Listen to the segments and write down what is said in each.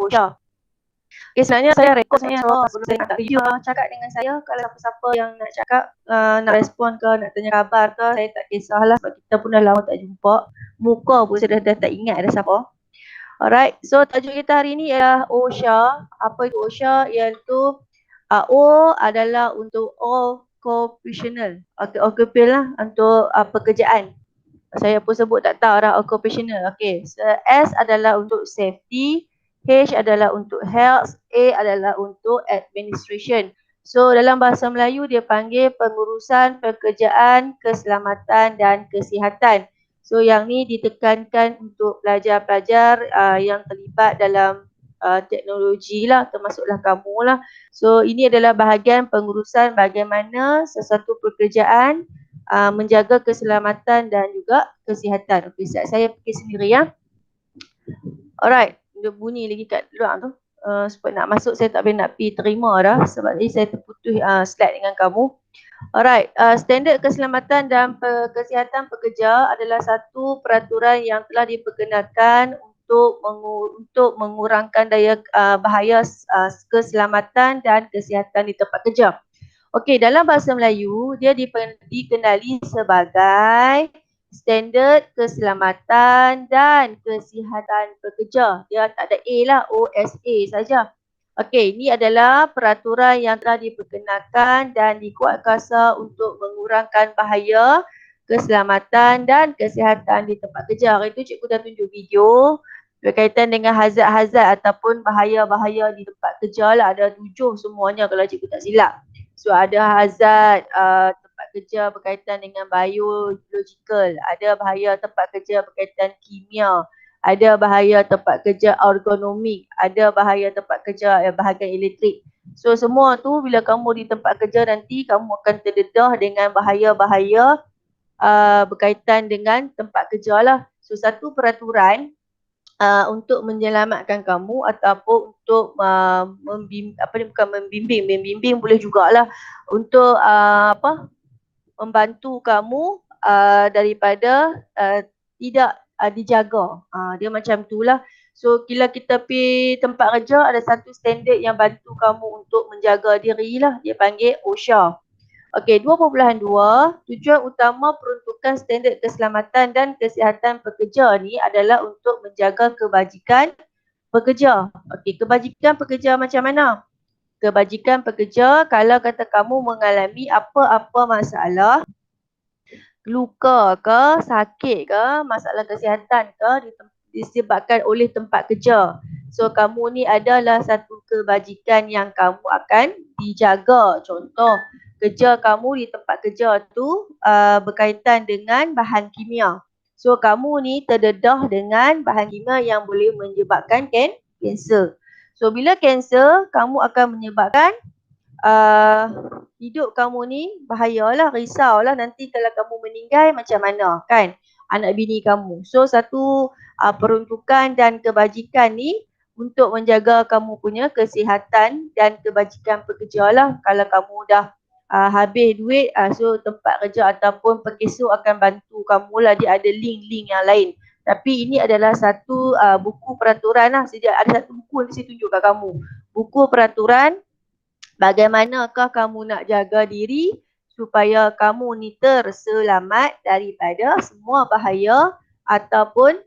OSHA. Okay, sebenarnya saya rekod sebenarnya sebelum saya nak review cakap dengan saya. Kalau siapa-siapa yang nak cakap, nak respon ke, nak tanya khabar ke, saya tak kisahlah sebab kita pun dah lama tak jumpa. Muka pun saya dah tak ingat ada siapa. Alright, so tajuk kita hari ni ialah OSHA. Apa itu OSHA? Iaitu O adalah untuk occupational. Occupation lah untuk pekerjaan. Saya pun sebut tak tahu dah occupational. Okay, so S adalah untuk safety, H adalah untuk health, A adalah untuk administration. So dalam bahasa Melayu dia panggil pengurusan pekerjaan, keselamatan dan kesihatan. So yang ni ditekankan untuk pelajar-pelajar yang terlibat dalam teknologi lah, termasuklah kamu lah. So ini adalah bahagian pengurusan bagaimana sesuatu pekerjaan menjaga keselamatan dan juga kesihatan. Okey, saya pergi sendiri ya. Alright, dia bunyi lagi kat luar tu. Sebab nak masuk saya tak boleh nak pergi terima dah sebab ni saya terputus slide dengan kamu. Alright, standard keselamatan dan kesihatan pekerja adalah satu peraturan yang telah diperkenalkan untuk mengurangkan daya bahaya keselamatan dan kesihatan di tempat kerja. Okey, dalam bahasa Melayu, dia dikenali sebagai standard keselamatan dan kesihatan pekerja. Dia tak ada A lah, OSA saja. Okey, ini adalah peraturan yang telah diperkenalkan dan dikuatkuasa untuk mengurangkan bahaya keselamatan dan kesihatan di tempat kerja. Hari itu cikgu dah tunjuk video berkaitan dengan hazard-hazard ataupun bahaya-bahaya di tempat kerja lah. Ada 7 semuanya kalau cikgu tak silap. So ada hazard tempat kerja berkaitan dengan biological, ada bahaya tempat kerja berkaitan kimia, ada bahaya tempat kerja ergonomik, ada bahaya tempat kerja bahagian elektrik. So semua tu bila kamu di tempat kerja nanti kamu akan terdedah dengan bahaya-bahaya berkaitan dengan tempat kerja lah. So satu peraturan untuk menyelamatkan kamu ataupun untuk membimbing boleh jugalah untuk membantu kamu daripada tidak dijaga. Dia macam itulah. So bila kita pergi tempat kerja ada satu standard yang bantu kamu untuk menjaga diri lah. Dia panggil OSHA. Okey, 2.2, tujuan utama peruntukan standard keselamatan dan kesihatan pekerja ni adalah untuk menjaga kebajikan pekerja. Okey, kebajikan pekerja macam mana? Kebajikan pekerja kalau kata kamu mengalami apa-apa masalah, luka ke, sakit ke, masalah kesihatan ke disebabkan oleh tempat kerja. So kamu ni adalah satu kebajikan yang kamu akan dijaga. Contoh, kerja kamu di tempat kerja tu berkaitan dengan bahan kimia. So kamu ni terdedah dengan bahan kimia yang boleh menyebabkan kanser. So bila kanser, kamu akan menyebabkan hidup kamu ni bahayalah, risaulah nanti kalau kamu meninggal macam mana kan anak bini kamu. So satu peruntukan dan kebajikan ni untuk menjaga kamu punya kesihatan dan kebajikan pekerja lah. Kalau kamu dah habis duit, so tempat kerja ataupun pekesu akan bantu kamu lah. Dia ada link-link yang lain. Tapi ini adalah satu buku peraturan lah. Ada satu buku yang saya tunjuk kat kamu. Buku peraturan bagaimanakah kamu nak jaga diri supaya kamu ni terselamat daripada semua bahaya ataupun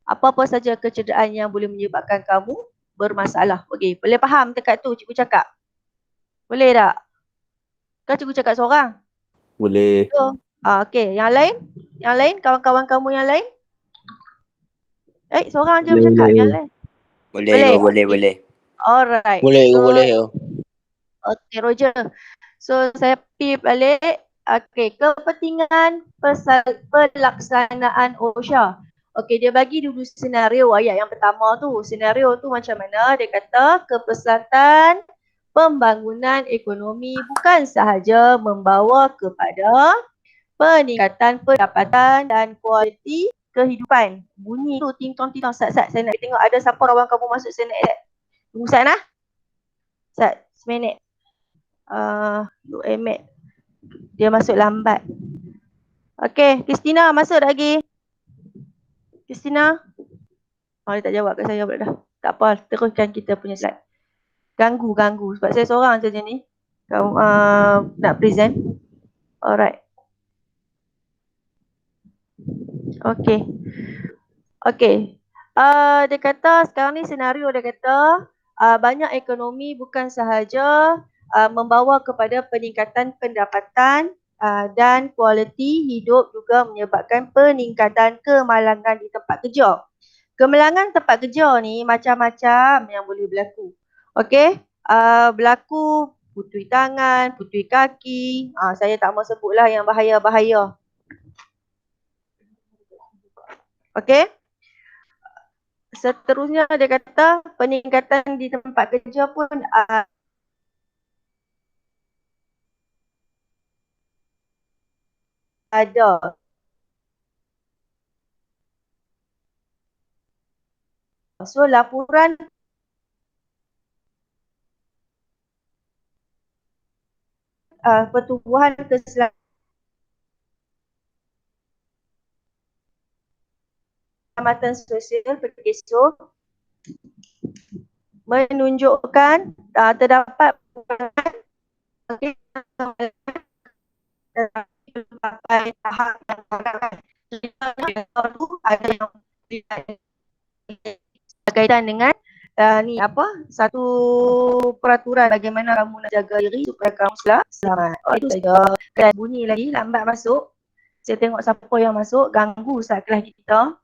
apa-apa saja kecederaan yang boleh menyebabkan kamu bermasalah. Okey, boleh faham dekat tu cikgu cakap? Boleh tak? Kan cikgu cakap seorang? Boleh. So, okey, yang lain? Yang lain? Kawan-kawan kamu yang lain? Seorang je bercakap, yang lain? Boleh. Alright. Boleh. Okey, Roger. So, saya pergi balik. Okey, kepentingan pelaksanaan OSHA. Okey, dia bagi dulu senario ayat yang pertama tu. Senario tu macam mana? Dia kata kepesatan pembangunan ekonomi bukan sahaja membawa kepada peningkatan pendapatan dan kualiti kehidupan. Bunyi tu ting-tong, sat. Saya nak tengok ada siapa kawan kamu masuk sana. Tunggu Sat nah. Sat, seminit. Emet. Dia masuk lambat. Okey, Christina masuk lagi. Christina. Dia tak jawab kat saya pula dah. Tak apa, teruskan kita punya slide. Ganggu sebab saya seorang saja ni. Kamu nak present. Alright. Okay. Dia kata sekarang ni senario dia kata banyak ekonomi bukan sahaja membawa kepada peningkatan pendapatan dan kualiti hidup, juga menyebabkan peningkatan kemalangan di tempat kerja. Kemalangan tempat kerja ni macam-macam yang boleh berlaku. Okey, berlaku putui tangan, putui kaki. Saya tak mau sebutlah yang bahaya-bahaya. Okey. Seterusnya dia kata peningkatan di tempat kerja pun ada. So laporan pertumbuhan keselamatan sosial PKSO menunjukkan terdapat tahap yang ada yang berkaitan dengan satu peraturan bagaimana kamu nak jaga diri supaya kamu selamat. Itu saja. Dan bunyi lagi lambat masuk. Saya tengok siapa yang masuk, ganggu saat kelas kita.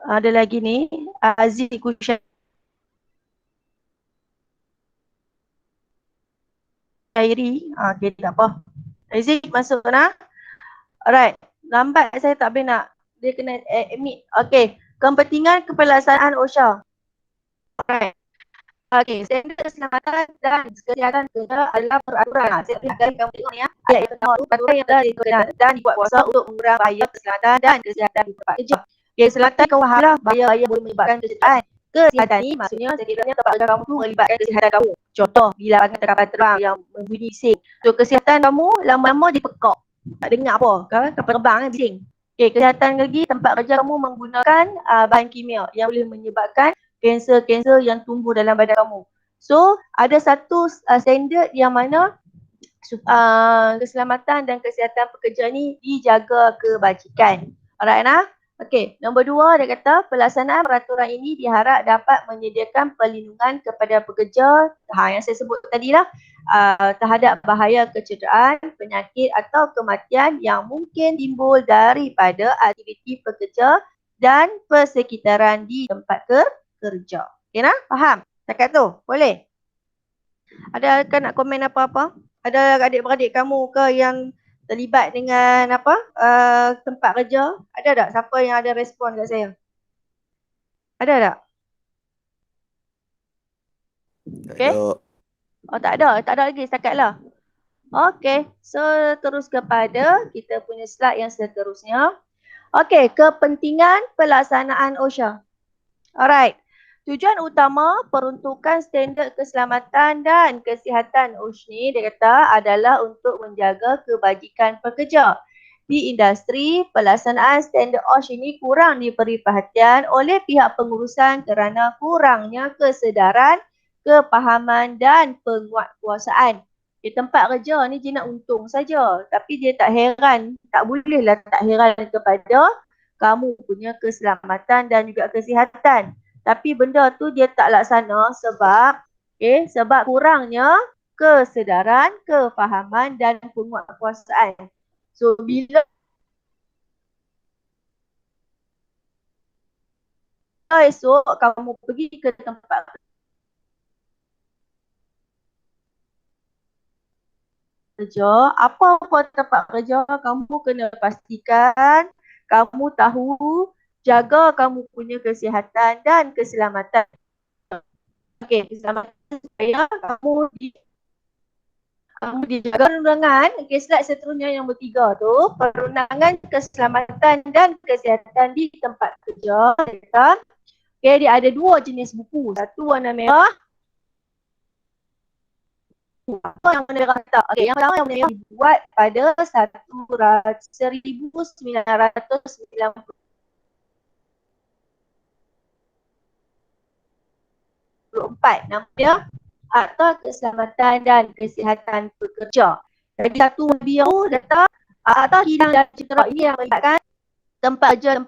Ada lagi ni, Aziz Kusyairi. Okay, tak apa. Aziz masuk nak? Alright. Lambat saya tak boleh nak. Dia kena admit. Okay. Kepentingan kepelaksanaan OSHA. Alright. Okay, standard keselamatan dan kesihatan kerja adalah peraturan. Saya akan kamu tengok ni ya. Ayat yang pertama, peraturan yang telah dikeluarkan dan dibuat kuasa untuk mengurangi bahaya keselamatan dan kesihatan di tempat kerja. Okay, selatan kau fahamlah bahaya-bahaya boleh menyebabkan kesihatan. Kesihatan ni maksudnya sekiranya tempat kerja kamu tu melibatkan kesihatan kamu. Contoh, bila akan terdapat terang yang membunyi bising. So, kesihatan kamu lama-lama dipekak. Tak dengar apa. Kan kapal terbang kan bising. Okay, kesihatan lagi tempat kerja kamu menggunakan bahan kimia yang boleh menyebabkan kanser-kanser yang tumbuh dalam badan kamu. So, ada satu standard yang mana keselamatan dan kesihatan pekerja ni dijaga kebajikan. Alright nah? Okey, nombor 2 dia kata pelaksanaan peraturan ini diharap dapat menyediakan perlindungan kepada pekerja yang saya sebut tadilah terhadap bahaya kecederaan, penyakit atau kematian yang mungkin timbul daripada aktiviti pekerja dan persekitaran di tempat kerja. Okay nak? Faham? Cakap tu? Boleh? Ada kan nak komen apa-apa? Ada adik-beradik kamu ke yang terlibat dengan tempat kerja? Ada tak? Siapa yang ada respon kat saya? Ada tak? Okay? Oh tak ada lagi setakat lah. Okay, so terus kepada kita punya slide yang seterusnya. Okay, kepentingan pelaksanaan OSHA. Alright. Tujuan utama peruntukan standard keselamatan dan kesihatan OSHA ni dia kata adalah untuk menjaga kebajikan pekerja. Di industri, pelaksanaan standard OSHA ini kurang diberi perhatian oleh pihak pengurusan kerana kurangnya kesedaran, kepahaman dan penguatkuasaan. Di tempat kerja ni dia nak untung saja, tapi dia tak heran, tak bolehlah tak heran kepada kamu punya keselamatan dan juga kesihatan. Tapi benda tu dia tak laksana sebab kurangnya kesedaran, kefahaman dan penguatkuasaan. So bila esok kamu pergi ke tempat kerja, apa-apa tempat kerja kamu kena pastikan kamu tahu jaga kamu punya kesihatan dan keselamatan. Okey, keselamatan supaya kamu dijaga perundangan. Okey, slide seterusnya yang bertiga tu, perundangan keselamatan dan kesihatan di tempat kerja. Okey, dia ada 2 jenis buku. Satu warna merah, Apa yang warna merah kata? Okey, yang pertama yang warna merah dibuat pada 1994. Nama dia Akta Keselamatan dan Kesihatan Pekerja. Jadi satu biru data Akta Hilang dan Cedera ini yang melibatkan tempat kerja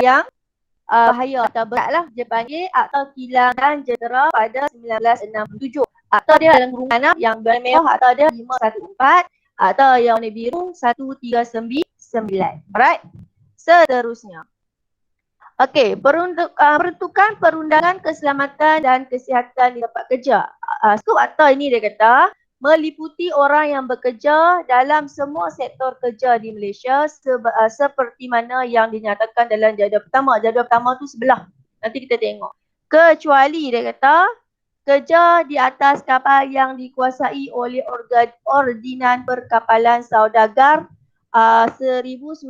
yang bahaya atau berat lah. Dia panggil Akta Kilang dan Cedera pada 1967. Akta dia dalam kurungan yang warna merah, akta dia 514, akta yang warna biru 1399. Alright. Seterusnya. Okey, peruntukan perundangan keselamatan dan kesihatan di tempat kerja. Skop akta ini dia kata meliputi orang yang bekerja dalam semua sektor kerja di Malaysia seperti mana yang dinyatakan dalam jadual pertama. Jadual pertama tu sebelah. Nanti kita tengok. Kecuali dia kata kerja di atas kapal yang dikuasai oleh Ordinan Perkapalan Saudagar 1952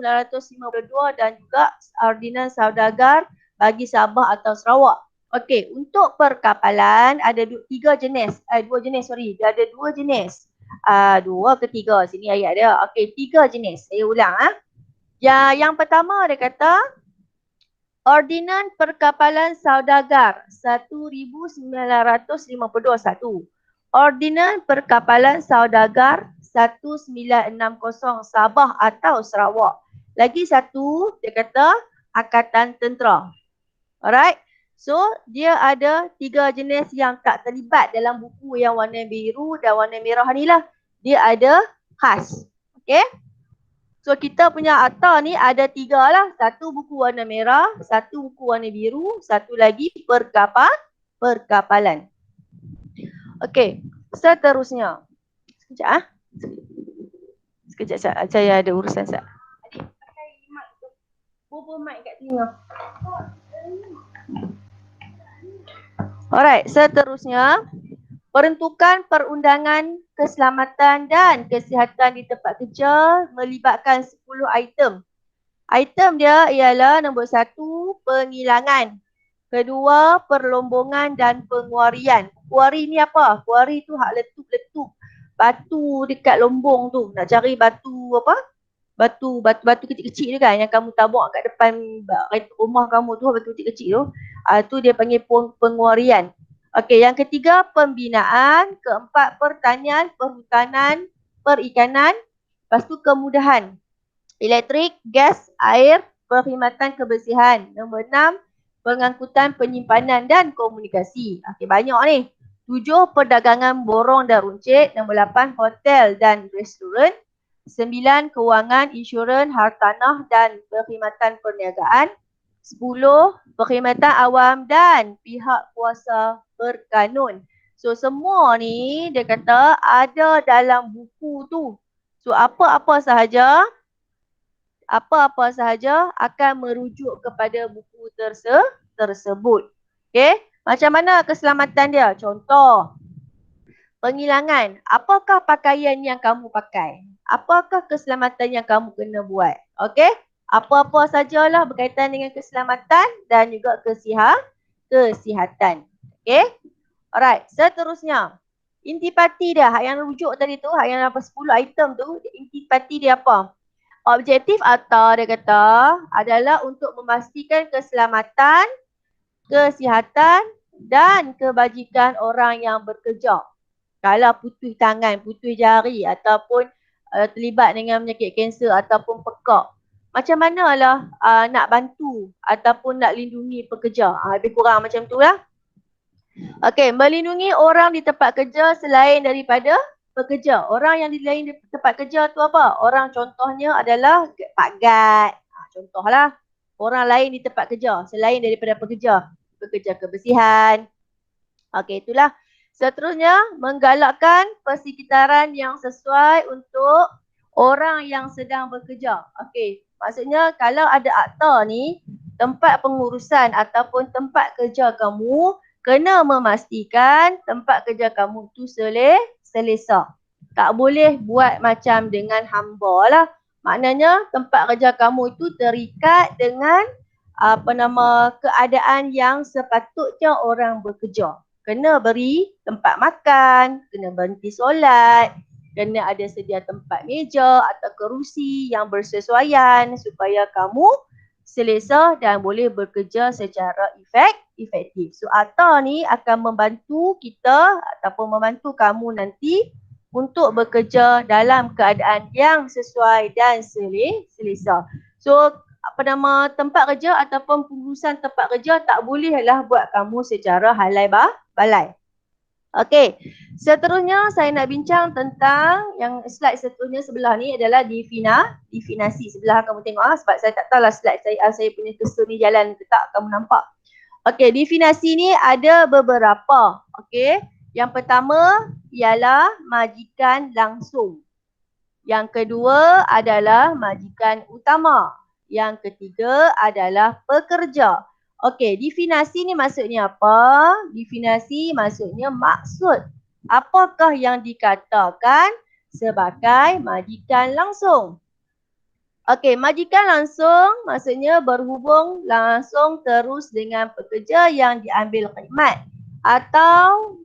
dan juga Ordinan Saudagar bagi Sabah atau Sarawak. Okey, untuk perkapalan ada dua jenis. Dia ada dua jenis. Dua ke tiga sini ayat dia. Okey, tiga jenis. Saya ulang Yang pertama dia kata Ordinan Perkapalan Saudagar 1952. Ordinan Perkapalan Saudagar 1960 Sabah atau Sarawak. Lagi satu dia kata Angkatan Tentera. Alright. So dia ada tiga jenis yang tak terlibat dalam buku yang warna biru dan warna merah ni lah. Dia ada khas. Okay. So kita punya akta ni ada tiga lah. Satu buku warna merah, satu buku warna biru, satu lagi perkapalan. Okay. Seterusnya. Sekejap Sekejap saya ada urusan sat. Adik pakai mic tu. Bobo mic kat telinga. Alright, seterusnya peruntukan perundangan keselamatan dan kesihatan di tempat kerja melibatkan 10 item. Item dia ialah nombor 1, pengilangan. Kedua, perlombongan dan penguarian. Kuari ni apa? Kuari tu hak letup-letup batu dekat lombong tu. Nak cari batu apa? Batu kecil-kecil tu kan yang kamu tabur kat depan rumah kamu tu, batu kecil-kecil tu. Tu dia panggil penguarian. Okey, yang ketiga pembinaan, keempat pertanian, perhutanan, perikanan, lepas tu kemudahan. Elektrik, gas, air, perkhidmatan kebersihan. Nombor 6, pengangkutan, penyimpanan dan komunikasi. Okey, banyak ni. 7, perdagangan borong dan runcit. Nombor 8, hotel dan restoran. 9, kewangan, insurans, hartanah dan perkhidmatan perniagaan. 10, perkhidmatan awam dan pihak kuasa berkanun. So semua ni dia kata ada dalam buku tu. So apa-apa sahaja akan merujuk kepada buku tersebut. Okey, macam mana keselamatan dia? Contoh, pengilangan. Apakah pakaian yang kamu pakai? Apakah keselamatan yang kamu kena buat? Okey, apa-apa sajalah berkaitan dengan keselamatan dan juga kesihatan. Okey, alright, seterusnya. Intipati dia, hak yang rujuk tadi tu, hak yang 10 item tu, intipati dia apa? Objektif akta dia kata adalah untuk memastikan keselamatan, kesihatan dan kebajikan orang yang bekerja. Kalau putus tangan, putus jari ataupun terlibat dengan penyakit kanser ataupun pekak, macam manalah nak bantu ataupun nak lindungi pekerja. Lebih kurang macam tu lah. Okey, melindungi orang di tempat kerja selain daripada pekerja. Orang yang di lain di tempat kerja tu apa? Orang contohnya adalah Pak Gad. Contohlah. Orang lain di tempat kerja selain daripada pekerja. Pekerja kebersihan. Okey, itulah. Seterusnya, menggalakkan persekitaran yang sesuai untuk orang yang sedang bekerja. Okey, maksudnya kalau ada akta ni, tempat pengurusan ataupun tempat kerja kamu kena memastikan tempat kerja kamu tu selesa. Tak boleh buat macam dengan hamba lah. Maknanya tempat kerja kamu itu terikat dengan keadaan yang sepatutnya orang bekerja. Kena beri tempat makan, kena berhenti solat, kena ada sedia tempat meja atau kerusi yang bersesuaian supaya kamu selesa dan boleh bekerja secara efektif. So Atta ni akan membantu kita ataupun membantu kamu nanti untuk bekerja dalam keadaan yang sesuai dan selesa. So tempat kerja ataupun pengurusan tempat kerja tak bolehlah buat kamu secara halai balai. Okey, seterusnya saya nak bincang tentang yang slide seterusnya sebelah ni adalah definasi. Sebelah kamu tengok sebab saya tak tahulah slide saya punya cursor ni jalan ke tak kamu nampak. Okey, definasi ni ada beberapa. Okey, yang pertama ialah majikan langsung. Yang kedua adalah majikan utama. Yang ketiga adalah pekerja. Okey, definasi ni maksudnya apa? Definasi maksudnya maksud. Apakah yang dikatakan sebagai majikan langsung? Okey, majikan langsung maksudnya berhubung langsung terus dengan pekerja yang diambil khidmat atau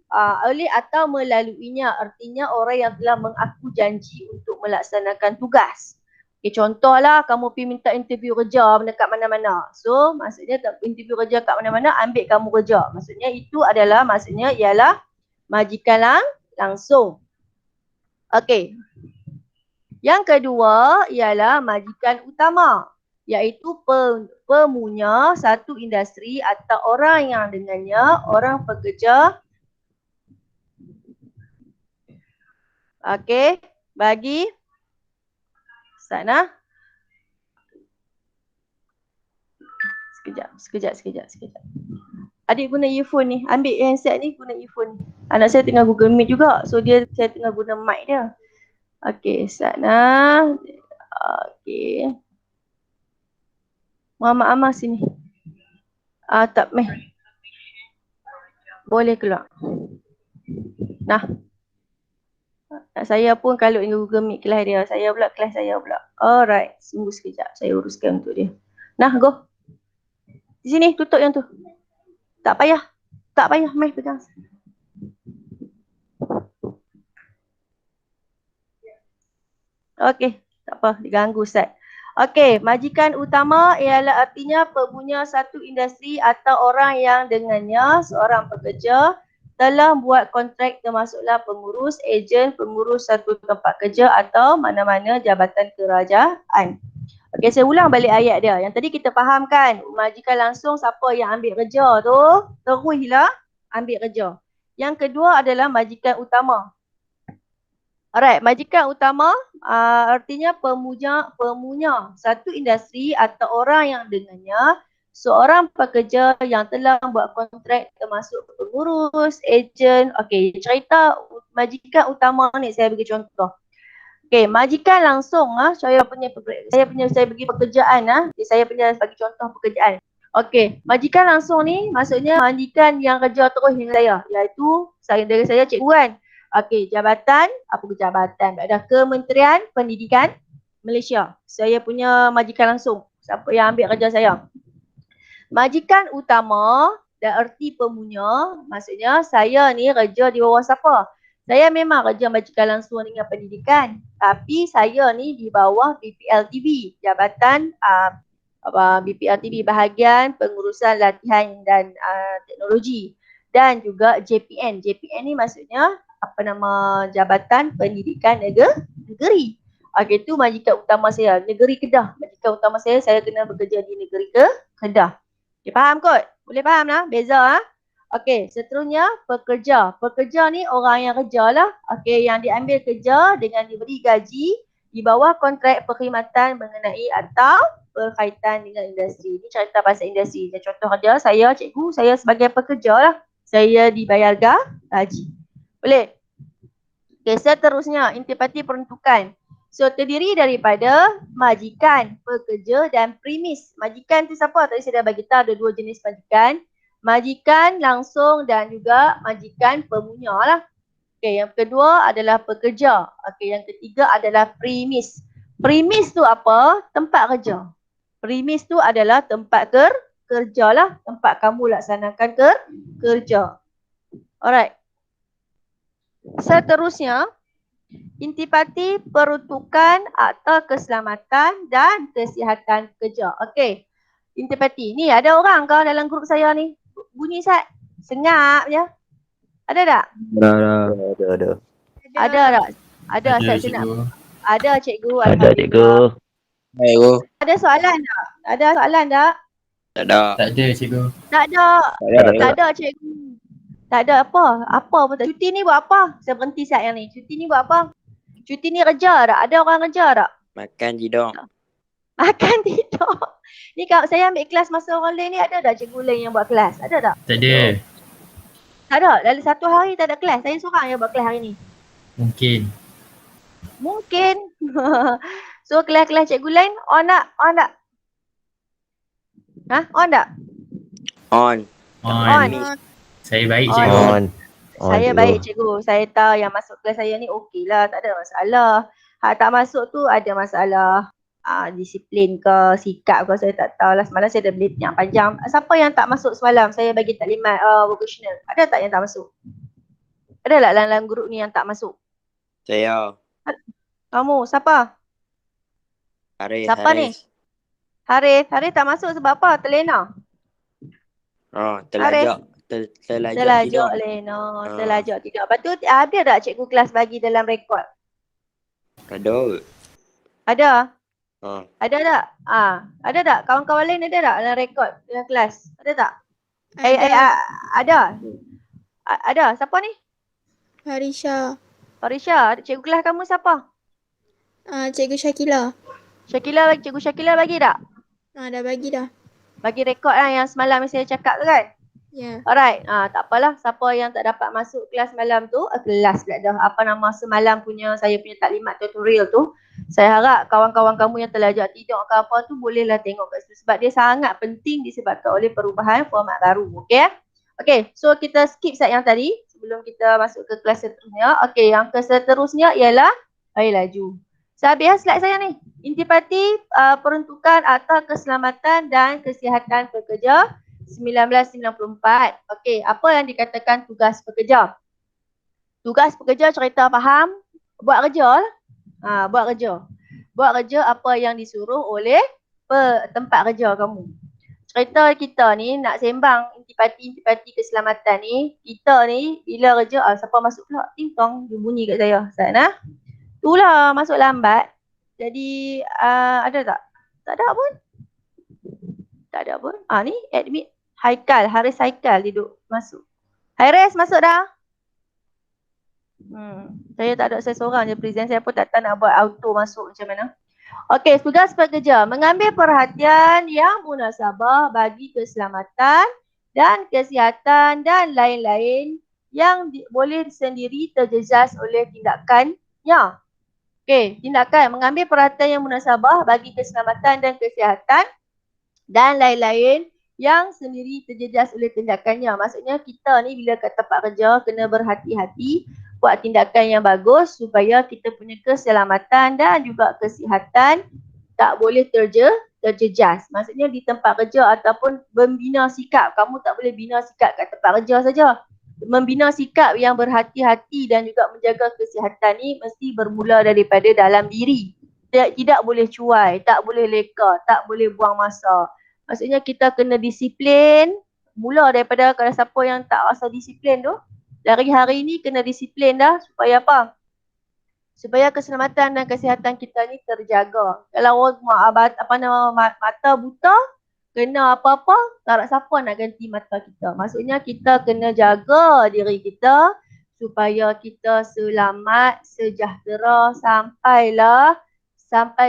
oleh atau melaluinya, artinya orang yang telah mengaku janji untuk melaksanakan tugas. Okay, contohlah kamu pergi minta interview kerja dekat mana-mana. So, maksudnya interview kerja kat mana-mana, ambil kamu kerja. Maksudnya itu adalah, maksudnya ialah majikan langsung. Okey. Yang kedua ialah majikan utama, iaitu pemunya satu industri atau orang yang dengannya orang pekerja. Okey, bagi sana. Sekejap. Adik guna earphone ni. Ambil handset ni, guna earphone. Anak saya tengah Google Meet juga. So saya tengah guna mic dia. Okey, sana. Okey. Muhammad Ammar sini. Tak meh. Boleh keluar. Nah. Saya pun kalau dengan Google Meet kelas dia. Kelas saya pula. Alright. Tunggu sekejap. Saya uruskan untuk dia. Nah, go. Di sini, tutup yang tu. Tak payah. Mai pegang. Okey. Tak apa. Diganggu Ustaz. Okey. Majikan utama ialah artinya pemunya satu industri atau orang yang dengannya seorang pekerja telah buat kontrak, termasuklah pengurus, ejen, pengurus satu tempat kerja atau mana-mana jabatan kerajaan. Okey, saya ulang balik ayat dia. Yang tadi kita fahamkan, majikan langsung siapa yang ambil kerja tu, teruslah ambil kerja. Yang kedua adalah majikan utama. Alright, majikan utama artinya pemunya satu industri atau orang yang dengannya seorang pekerja yang telah buat kontrak, termasuk pengurus, ejen. Okey, cerita majikan utama ni saya bagi contoh. Okey, majikan langsung saya bagi pekerjaan saya punya bagi contoh pekerjaan. Okey, majikan langsung ni maksudnya majikan yang kerja terus dengan saya, iaitu dari saya Cikgu Wan. Okey, jabatan, apa jabatan? Ada Kementerian Pendidikan Malaysia. Saya punya majikan langsung. Siapa yang ambil kerja saya? Majikan utama dan erti pemunya, maksudnya saya ni kerja di bawah siapa? Saya memang kerja majikan langsung dengan pendidikan, tapi saya ni di bawah BPLTB, Jabatan BPLTB bahagian pengurusan latihan dan teknologi, dan juga JPN. JPN ni maksudnya Jabatan Pendidikan Negeri. Okey, itu majikan utama saya, Negeri Kedah. Majikan utama saya kena bekerja di Negeri Kedah. Okay, faham kot? Boleh faham lah? Beza Okey, seterusnya pekerja. Pekerja ni orang yang kerja lah. Okey, yang diambil kerja dengan diberi gaji di bawah kontrak perkhidmatan mengenai atau berkaitan dengan industri. Ini cerita pasal industri. Contoh dia, saya cikgu, saya sebagai pekerja lah. Saya dibayar gaji. Boleh? Okey, seterusnya intipati peruntukan. So, terdiri daripada majikan, pekerja dan premis. Majikan tu siapa? Tadi saya dah bagi tahu ada dua jenis majikan. Majikan langsung dan juga majikan pemunya lah. Okey, yang kedua adalah pekerja. Okey, yang ketiga adalah premis. Premis tu apa? Tempat kerja. Premis tu adalah tempat kerja lah. Tempat kamu laksanakan kerja. Alright. Seterusnya, intipati peruntukan akta keselamatan dan kesihatan kerja. Okey. Intipati. Ni ada orang kau dalam grup saya ni. Bunyi Sat. Senyap je. Ada tak? Ada. Ada tak? Ada Sat senyap. cikgu. Ada cikgu. Ada cikgu. Hai, cikgu. Ada soalan tak? Ada soalan tak? Tak ada. Tak ada cikgu. Tak ada. Tak ada cikgu. Tak ada apa? Apa pun tak. Cuti ni buat apa? Saya berhenti Sat yang ni. Cuti ni buat apa? Cuti ni kerja tak? Ada orang kerja tak? Makan tidur. Makan tidur. Ni kalau saya ambil kelas masa orang lain ni ada tak cikgu lain yang buat kelas? Ada tak? Tak ada. Tak ada. Dalam satu hari tak ada kelas. Saya seorang yang buat kelas hari ni. Mungkin. Mungkin. So kelas-kelas cikgu lain on tak? On tak? Ha? On tak? On. On. Saya baik On. cikgu. Saya baik cikgu. Saya tahu yang masuk kelas saya ni okey lah. Tak ada masalah. Hak tak masuk tu ada masalah. Disiplin ke, sikap ke, saya tak tahu lah. Semalam saya dah beli yang panjang. Siapa yang tak masuk semalam? Saya bagi taklimat vocational. Ada tak yang tak masuk? Ada tak dalam grup ni yang tak masuk? Saya. Kamu, siapa? Haris. Siapa ni? Haris. Haris tak masuk sebab apa? Terlena? Terlajak. Terlajak tidur. Lena. Terlajak tidur. Lepas tu ada tak cikgu kelas bagi dalam rekod? Ada. Ada? Ha. Ada tak? Ada tak? Kawan-kawan lain ada tak dalam rekod dalam kelas? Ada tak? Ada. Ada. Siapa ni? Harisha. Farisha. Cikgu kelas kamu siapa? Cikgu Syakila. Cikgu Syakila bagi tak? Dah bagi dah. Bagi rekod lah yang semalam yang saya cakap tu kan? Ya. Alright. Tak apalah. Siapa yang tak dapat masuk kelas malam tu, kelas pula dah. Apa nama semalam punya, saya punya taklimat tutorial tu. Saya harap kawan-kawan kamu yang terlajak tidur ke apa tu bolehlah tengok kat situ. Sebab dia sangat penting disebabkan oleh perubahan format baru. Okay? Okay. So kita skip slide yang tadi sebelum kita masuk ke kelas seterusnya. Okay. Yang seterusnya ialah, laju. Saya habis slide saya ni. Intipati peruntukan akta keselamatan dan kesihatan pekerja 1994. Okey, apa yang dikatakan tugas pekerja? Tugas pekerja cerita faham, buat kerja lah. Buat kerja. Buat kerja apa yang disuruh oleh tempat kerja kamu. Cerita kita ni nak sembang intipati keselamatan ni, kita ni bila kerja, siapa masuk pula? Ting tong, dia bunyi kat saya. Sana. Itulah masuk lambat. Jadi ada tak? Tak ada pun. Tak ada pun. Ni admit Haris Haikal duduk masuk. Haris masuk dah. Saya tak ada, saya seorang je present. Saya pun tak tahu nak buat auto masuk macam mana. Okey, tugas pekerja. Mengambil perhatian yang munasabah bagi keselamatan dan kesihatan dan lain-lain yang boleh sendiri terjejas oleh tindakannya. Okey, tindakan mengambil perhatian yang munasabah bagi keselamatan dan kesihatan dan lain-lain yang sendiri terjejas oleh tindakannya. Maksudnya kita ni bila kat tempat kerja kena berhati-hati buat tindakan yang bagus supaya kita punya keselamatan dan juga kesihatan tak boleh terjejas. Maksudnya di tempat kerja ataupun membina sikap. Kamu tak boleh bina sikap kat tempat kerja saja. Membina sikap yang berhati-hati dan juga menjaga kesihatan ni mesti bermula daripada dalam diri. Tidak boleh cuai, tak boleh leka, tak boleh buang masa. Maksudnya kita kena disiplin. Mula daripada kalau siapa yang tak rasa disiplin tu, dari hari ni kena disiplin dah supaya apa? Supaya keselamatan dan kesihatan kita ni terjaga. Kalau mata buta, kena apa-apa, tak nak siapa nak ganti mata kita. Maksudnya kita kena jaga diri kita supaya kita selamat, sejahtera sampai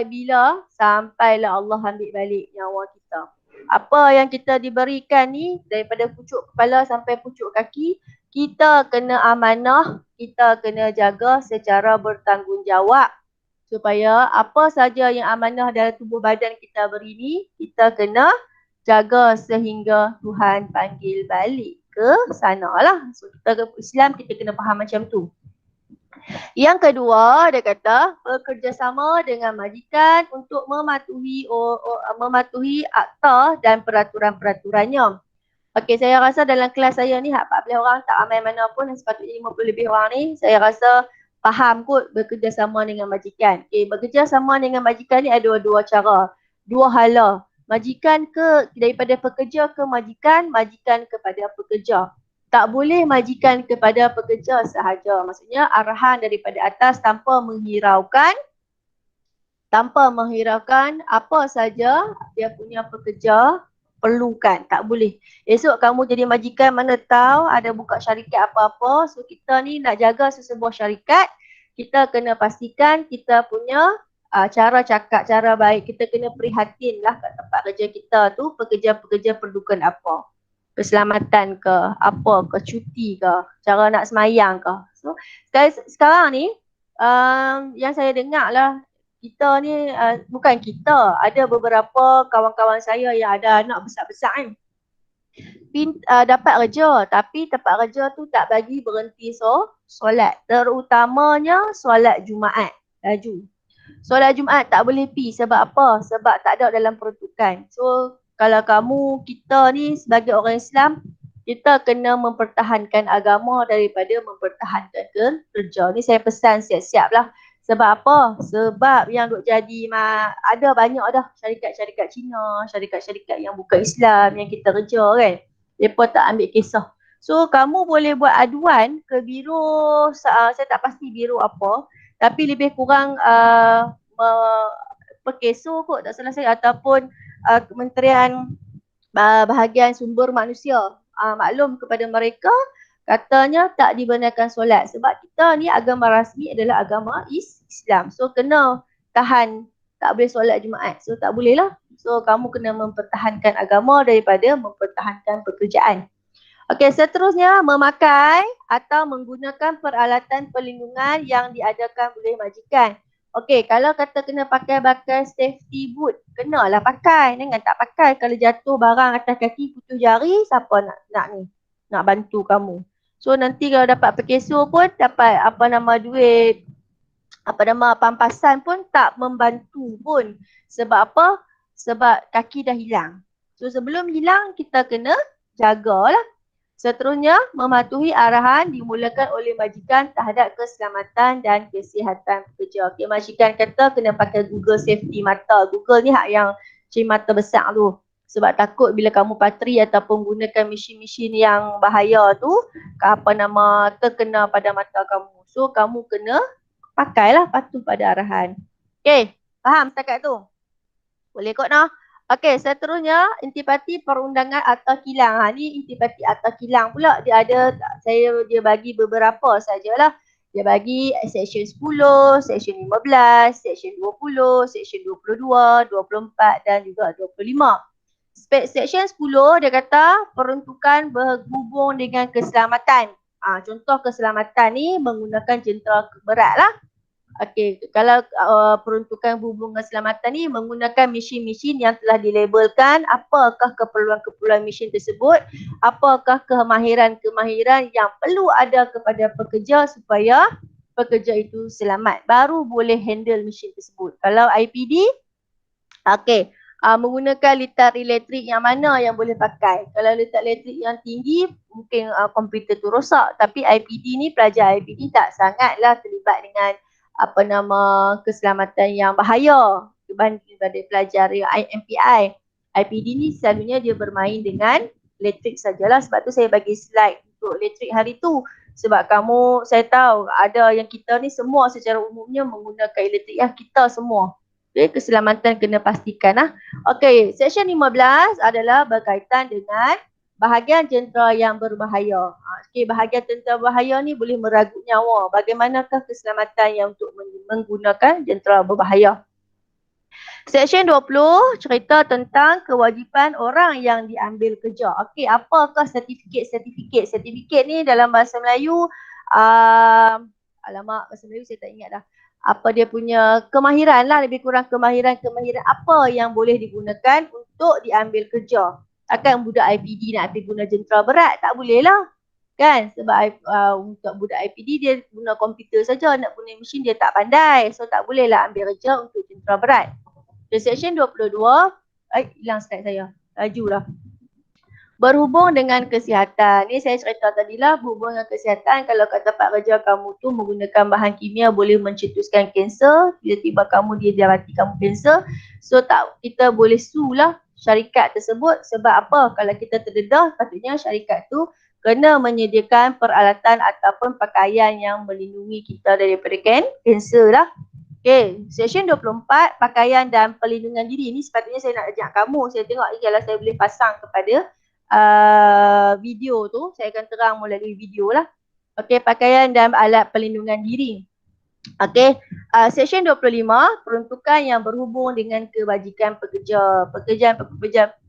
bila? Sampailah Allah ambil balik nyawa kita. Apa yang kita diberikan ni daripada pucuk kepala sampai pucuk kaki, kita kena amanah, kita kena jaga secara bertanggungjawab. Supaya apa saja yang amanah dalam tubuh badan kita beri ni, kita kena jaga sehingga Tuhan panggil balik ke sana lah. So kita Islam kita kena faham macam tu. Yang kedua, dia kata bekerjasama dengan majikan untuk mematuhi akta dan peraturan-peraturannya. Okey, saya rasa dalam kelas saya ni 14 orang, tak ramai mana pun, sepatutnya 50 lebih orang ni, saya rasa faham kot bekerjasama dengan majikan. Okey, bekerjasama dengan majikan ni ada dua cara, dua hala. Majikan ke daripada pekerja ke majikan, majikan kepada pekerja. Tak boleh majikan kepada pekerja sahaja. Maksudnya arahan daripada atas tanpa menghiraukan apa saja dia punya pekerja perlukan. Tak boleh. Esok kamu jadi majikan mana tahu ada buka syarikat apa-apa. So kita ni nak jaga sesebuah syarikat, kita kena pastikan kita punya cara cakap, cara baik. Kita kena prihatin lah kat tempat kerja kita tu, pekerja-pekerja perlukan apa. Keselamatan ke, apa ke, cuti ke, cara nak semayang ke. So sekarang ni yang saya dengar lah, kita ni bukan kita, ada beberapa kawan-kawan saya yang ada anak besar-besar kan. Dapat kerja tapi tempat kerja tu tak bagi berhenti solat, terutamanya solat Jumaat. Solat Jumaat tak boleh pi sebab apa? Sebab tak ada dalam peruntukan. So kalau kita ni sebagai orang Islam, kita kena mempertahankan agama daripada mempertahankan kerja. Ni saya pesan siap-siap lah. Sebab apa? Sebab yang duk jadi ada banyak dah syarikat-syarikat Cina, syarikat-syarikat yang bukan Islam yang kita kerja kan. Mereka tak ambil kisah. So kamu boleh buat aduan ke biro, saya tak pasti biro apa, tapi lebih kurang Perkeso kot tak salah saya, ataupun Kementerian Bahagian Sumber Manusia. Maklum kepada mereka, katanya tak dibenarkan solat sebab kita ni agama rasmi adalah agama Islam. So kena tahan, tak boleh solat Jumaat. So tak boleh lah. So kamu kena mempertahankan agama daripada mempertahankan pekerjaan. Okey, seterusnya memakai atau menggunakan peralatan perlindungan yang diadakan oleh majikan. Okey, kalau kata kena pakai safety boot, kenalah pakai. Jangan tak pakai. Kalau jatuh barang atas kaki, putus jari, siapa nak bantu kamu. So nanti kalau dapat perkeso pun, dapat duit, pampasan pun tak membantu pun. Sebab apa? Sebab kaki dah hilang. So sebelum hilang, kita kena jagalah. Seterusnya, mematuhi arahan dimulakan oleh majikan terhadap keselamatan dan kesihatan pekerja. Okay, majikan kata kena pakai Google Safety Mata. Google ni hak yang mata besar tu. Sebab takut bila kamu patri ataupun gunakan mesin-mesin yang bahaya tu, terkena pada mata kamu. So, kamu kena pakailah, patuh pada arahan. Okay, faham setakat tu? Boleh kot noh? Okey, seterusnya intipati perundangan atau kilang. Ni intipati atau kilang pula. Dia bagi beberapa sajalah. Dia bagi section 10, section 15, section 20, section 22, 24 dan juga 25. Section 10 dia kata peruntukan berhubung dengan keselamatan. Contoh keselamatan ni menggunakan jentera berat lah. Okey, kalau peruntukan hubungan keselamatan ni menggunakan mesin-mesin yang telah dilabelkan, apakah keperluan-keperluan mesin tersebut, apakah kemahiran-kemahiran yang perlu ada kepada pekerja supaya pekerja itu selamat, baru boleh handle mesin tersebut. Kalau IPD, okey, menggunakan litar elektrik yang mana yang boleh pakai. Kalau litar elektrik yang tinggi, mungkin komputer tu rosak, tapi IPD ni, pelajar IPD tak sangatlah terlibat dengan keselamatan yang bahaya dibanding pada pelajar yang MPI. IPD ni selalunya dia bermain dengan elektrik sajalah. Sebab tu saya bagi slide untuk elektrik hari tu. Sebab saya tahu ada yang kita ni semua secara umumnya menggunakan elektrik ya, kita semua. Okay, keselamatan kena pastikan lah. Okey, section 15 adalah berkaitan dengan bahagian jentera yang berbahaya. Okey, bahagian jentera berbahaya ni boleh meragut nyawa. Bagaimanakah keselamatan yang untuk menggunakan jentera berbahaya? Section 20 cerita tentang kewajipan orang yang diambil kerja. Okey, apakah sertifikat? Sertifikat ni dalam bahasa Melayu, bahasa Melayu saya tak ingat dah. Apa dia punya kemahiran lah, lebih kurang kemahiran apa yang boleh digunakan untuk diambil kerja. Takkan budak IPD nak pergi guna jentera berat, tak boleh lah. Kan? Sebab untuk budak IPD dia guna komputer saja, nak guna mesin dia tak pandai. So tak boleh lah ambil kerja untuk jentera berat. Di section 22, hilang slide saya. Lajulah. Berhubung dengan kesihatan. Ni saya cerita tadilah berhubung dengan kesihatan. Kalau kat tempat kerja kamu tu menggunakan bahan kimia boleh mencetuskan kanser. Tiba-tiba kamu dia dapati kamu kanser. So kita boleh sue lah syarikat tersebut. Sebab apa? Kalau kita terdedah, patutnya syarikat tu kena menyediakan peralatan ataupun pakaian yang melindungi kita daripada kanser lah. Okay, section 24, pakaian dan perlindungan diri. Ini sepatutnya saya nak ajak kamu. Saya tengok ni kalau saya boleh pasang kepada video tu, saya akan terang melalui video lah. Okey, pakaian dan alat perlindungan diri. Okey, section 25, peruntukan yang berhubung dengan kebajikan pekerja.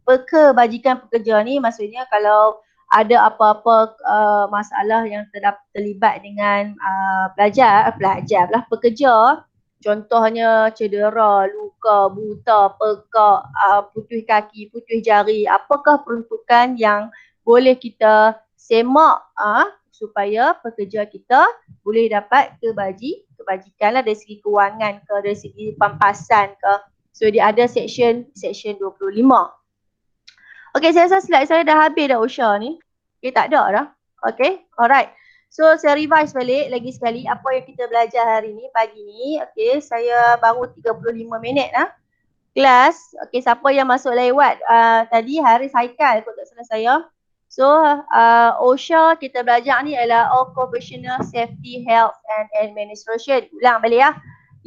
Kebajikan pekerja ni maksudnya kalau ada apa-apa masalah yang terlibat dengan pelajar lah, pekerja. Contohnya cedera, luka, buta, pekak, putus kaki, putus jari. Apakah peruntukan yang boleh kita semak supaya pekerja kita boleh dapat kebajikan lah dari segi kewangan ke, dari segi pampasan ke. So dia ada section 25. Okay, saya rasa slide saya dah habis dah Usha ni. Okay, tak ada dah. Okay, alright. So saya revise balik lagi sekali apa yang kita belajar hari ni, pagi ni. Okay, saya baru 35 minit lah kelas. Okay, siapa yang masuk lewat tadi Haris Haikal kot tak salah saya. So OSHA kita belajar ni adalah Occupational Safety, Health and Administration. Ulang balik ya.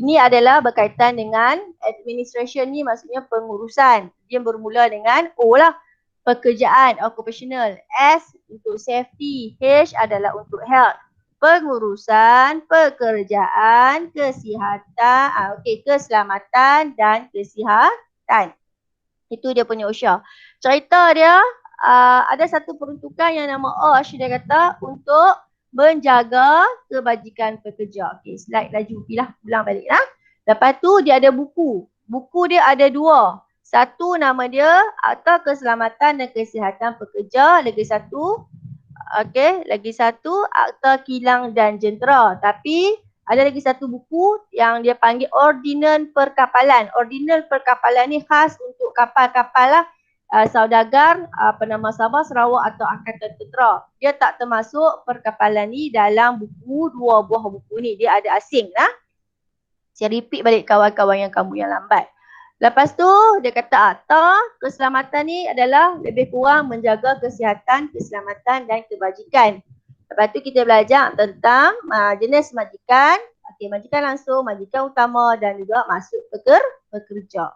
Ini adalah berkaitan dengan administration ni, maksudnya pengurusan. Dia bermula dengan O lah, pekerjaan, occupational. S untuk safety, H adalah untuk health. Pengurusan, pekerjaan, kesihatan, keselamatan dan kesihatan. Itu dia punya OSHA. Cerita dia ada satu peruntukan yang nama OSH, dia kata untuk menjaga kebajikan pekerja. Okey, slide laju lah, ulang balik lah. Lepas tu dia ada buku. Buku dia ada dua. Satu nama dia Akta Keselamatan dan Kesihatan Pekerja. Lagi satu Akta Kilang dan Jentera. Tapi ada lagi satu buku yang dia panggil Ordinance Perkapalan. Ordinance Perkapalan ni khas untuk kapal-kapal lah, saudagar, penama Sabah, Sarawak atau Angkatan Tentera. Dia tak termasuk perkapalan ni dalam buku, dua buah buku ni. Dia ada asing lah. Saya repeat balik kawan-kawan yang kamu yang lambat. Lepas tu dia kata akta keselamatan ni adalah lebih kurang menjaga kesihatan, keselamatan dan kebajikan. Lepas tu kita belajar tentang jenis majikan. Okey, majikan langsung, majikan utama dan juga masuk pekerja.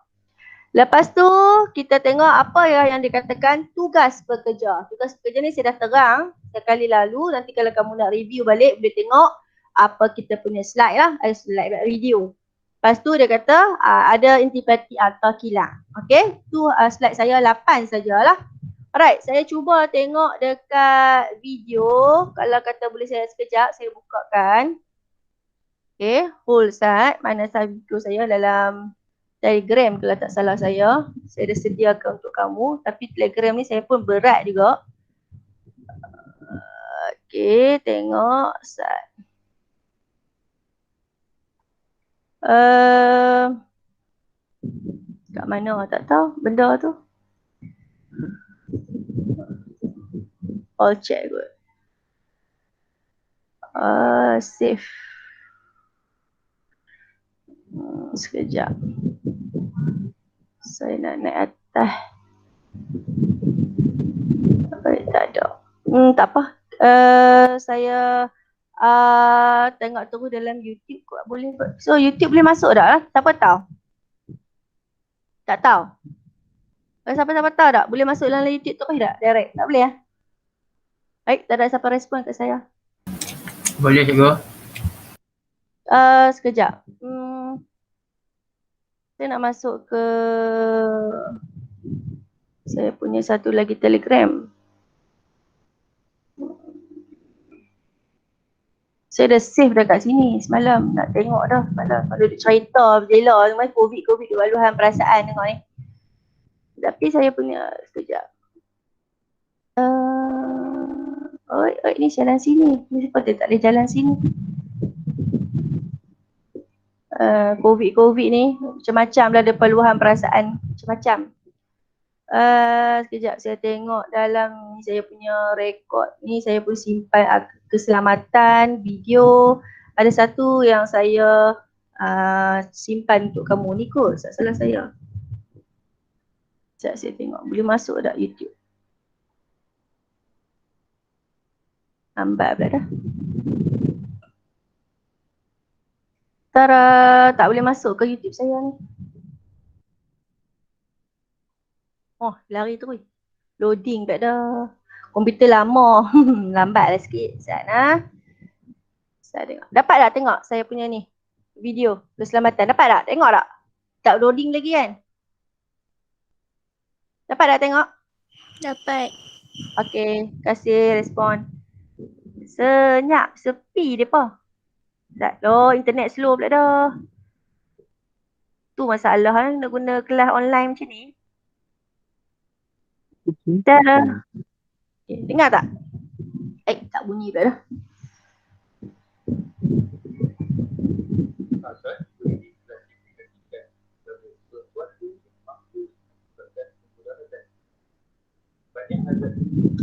Lepas tu kita tengok apa yang dikatakan tugas pekerja. Tugas pekerja ni saya dah terang sekali lalu. Nanti kalau kamu nak review balik boleh tengok apa kita punya slide lah, slide video. Lepas tu dia kata ada intipati atau kilang. Okey, tu slide saya 8 sajalah. Alright, saya cuba tengok dekat video. Kalau kata boleh saya sekejap, saya bukakan. Okey, full start. Mana saya video saya dalam Telegram kalau tak salah saya. Saya dah sediakan untuk kamu. Tapi Telegram ni saya pun berat juga. Okey, tengok start. Kat mana tak tahu benda tu. All check kot. Save. Sekejap. Saya nak naik atas. Tak ada. Tak apa. Saya tengok terus dalam YouTube kot boleh kot. So YouTube boleh masuk tak lah? Siapa tahu? Tak tahu? Siapa-siapa tahu tak? Boleh masuk dalam YouTube tu ke tak? Direct? Tak boleh ya? Baik, tak ada siapa respon kat saya. Boleh cikgu. Sekejap. Saya nak masuk ke saya punya satu lagi Telegram. Saya dah save dekat sini semalam. Nak tengok dah semalam. Kalau duk cerita berjela. Covid luahan perasaan tengok ni. Tapi saya punya sekejap. Ni jalan sini. Ni sepatutnya tak boleh jalan sini. Covid ni macam-macam lah, ada peluhan perasaan macam-macam. Sekejap saya tengok dalam saya punya rekod ni, saya pun simpan keselamatan, video. Ada satu yang saya simpan untuk kamu ni kot, tak salah saya. Sekejap saya tengok, boleh masuk tak YouTube? Lambat pula dah. Tara, tak boleh masuk ke YouTube saya ni. Oh, lari terus. Loading pula dah. Komputer lama. Lambat lah sikit. Sekejap. Saya tengok. Dapat tak tengok saya punya ni? Video keselamatan. Dapat tak? Tengok tak? Tak loading lagi kan? Dapat tak tengok? Dapat. Okey, kasih respon. Senyap, sepi dia apa? Tak loh, internet slow pula dah. Tu masalah kan nak guna kelas online macam ni. Dah. Okay, dengar tak? Tak bunyi pula dah.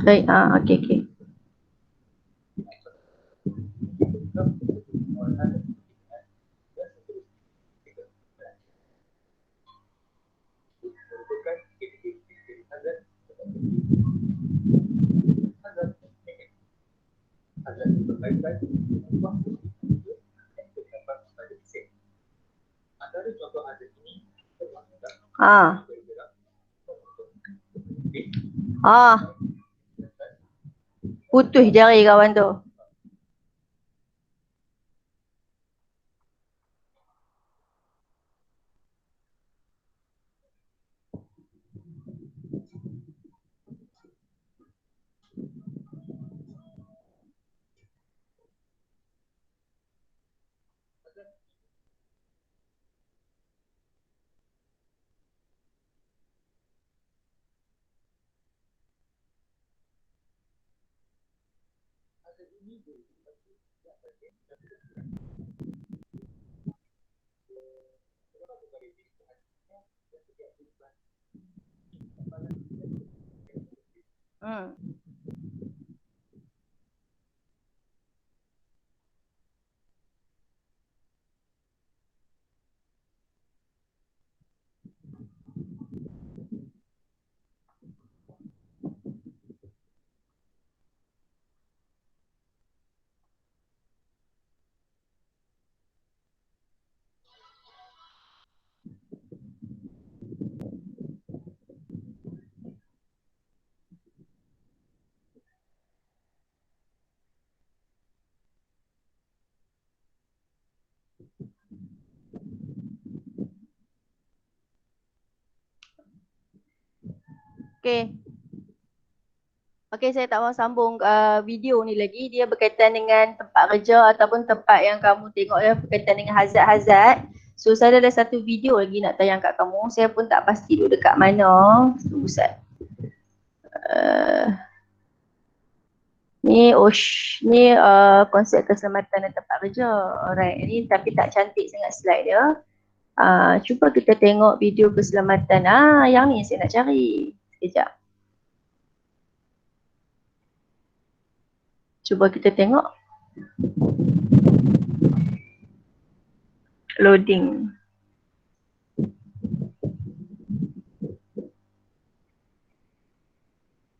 Baik, okey. Putus jari kawan tu. Okey, saya tak mahu sambung video ni lagi. Dia berkaitan dengan tempat kerja ataupun tempat yang kamu tengok ya, berkaitan dengan hazard-hazard. So, saya ada satu video lagi nak tayang kat kamu. Saya pun tak pasti duduk dekat mana. Tunggu sekejap. Ni konsep keselamatan dan tempat kerja. Alright, ni tapi tak cantik sangat slide dia. Cuba kita tengok video keselamatan. Yang ni saya nak cari. Sekejap. Cuba kita tengok. Loading.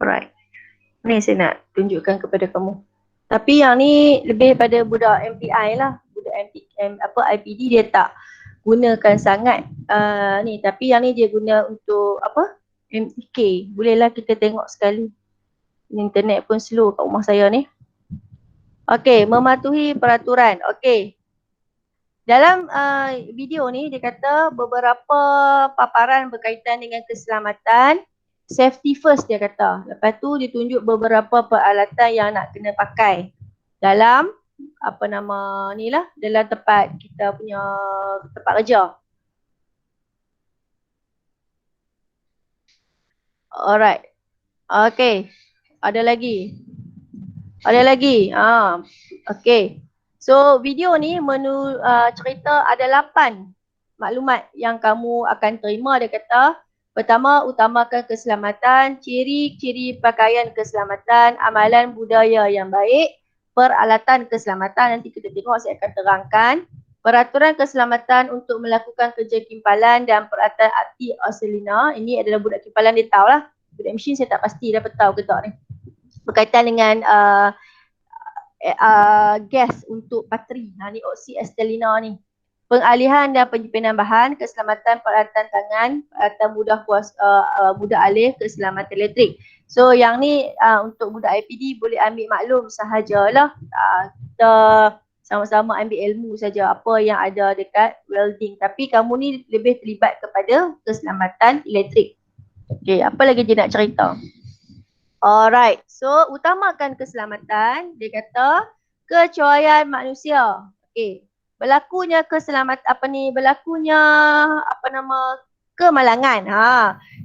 Alright. Ni saya nak tunjukkan kepada kamu. Tapi yang ni lebih pada budak MPI lah. Budak IPD dia tak gunakan sangat ni. Tapi yang ni dia guna untuk MTK. Bolehlah kita tengok sekali. Internet pun slow kat rumah saya ni. Okey, mematuhi peraturan. Okey. Dalam video ni dia kata beberapa paparan berkaitan dengan keselamatan. Safety first dia kata. Lepas tu dia tunjuk beberapa peralatan yang nak kena pakai dalam dalam tempat kita punya tempat kerja. Alright. Okay. Ada lagi. Okay. So video ni cerita ada 8 maklumat yang kamu akan terima. Dia kata Pertama, utamakan keselamatan, ciri-ciri pakaian keselamatan, amalan budaya yang baik, peralatan keselamatan, nanti kita tengok saya akan terangkan. Peraturan keselamatan untuk melakukan kerja kimpalan dan peralatan aktif Australina. Ini adalah budak kimpalan, dia tahu lah. Budak mesin saya tak pasti dapat tahu ke tak ni. Berkaitan dengan gas untuk bateri. Ni oksi Australina ni. Pengalihan dan penyimpanan bahan, keselamatan peralatan tangan, peralatan mudah alih, keselamatan elektrik. So yang ni untuk budak IPD boleh ambil maklum sahajalah. Kita sama-sama ambil ilmu saja apa yang ada dekat welding. Tapi kamu ni lebih terlibat kepada keselamatan elektrik. Okay, apa lagi dia nak cerita? Alright, so utamakan keselamatan. Dia kata kecuaian manusia. Okay. Berlakunya kemalangan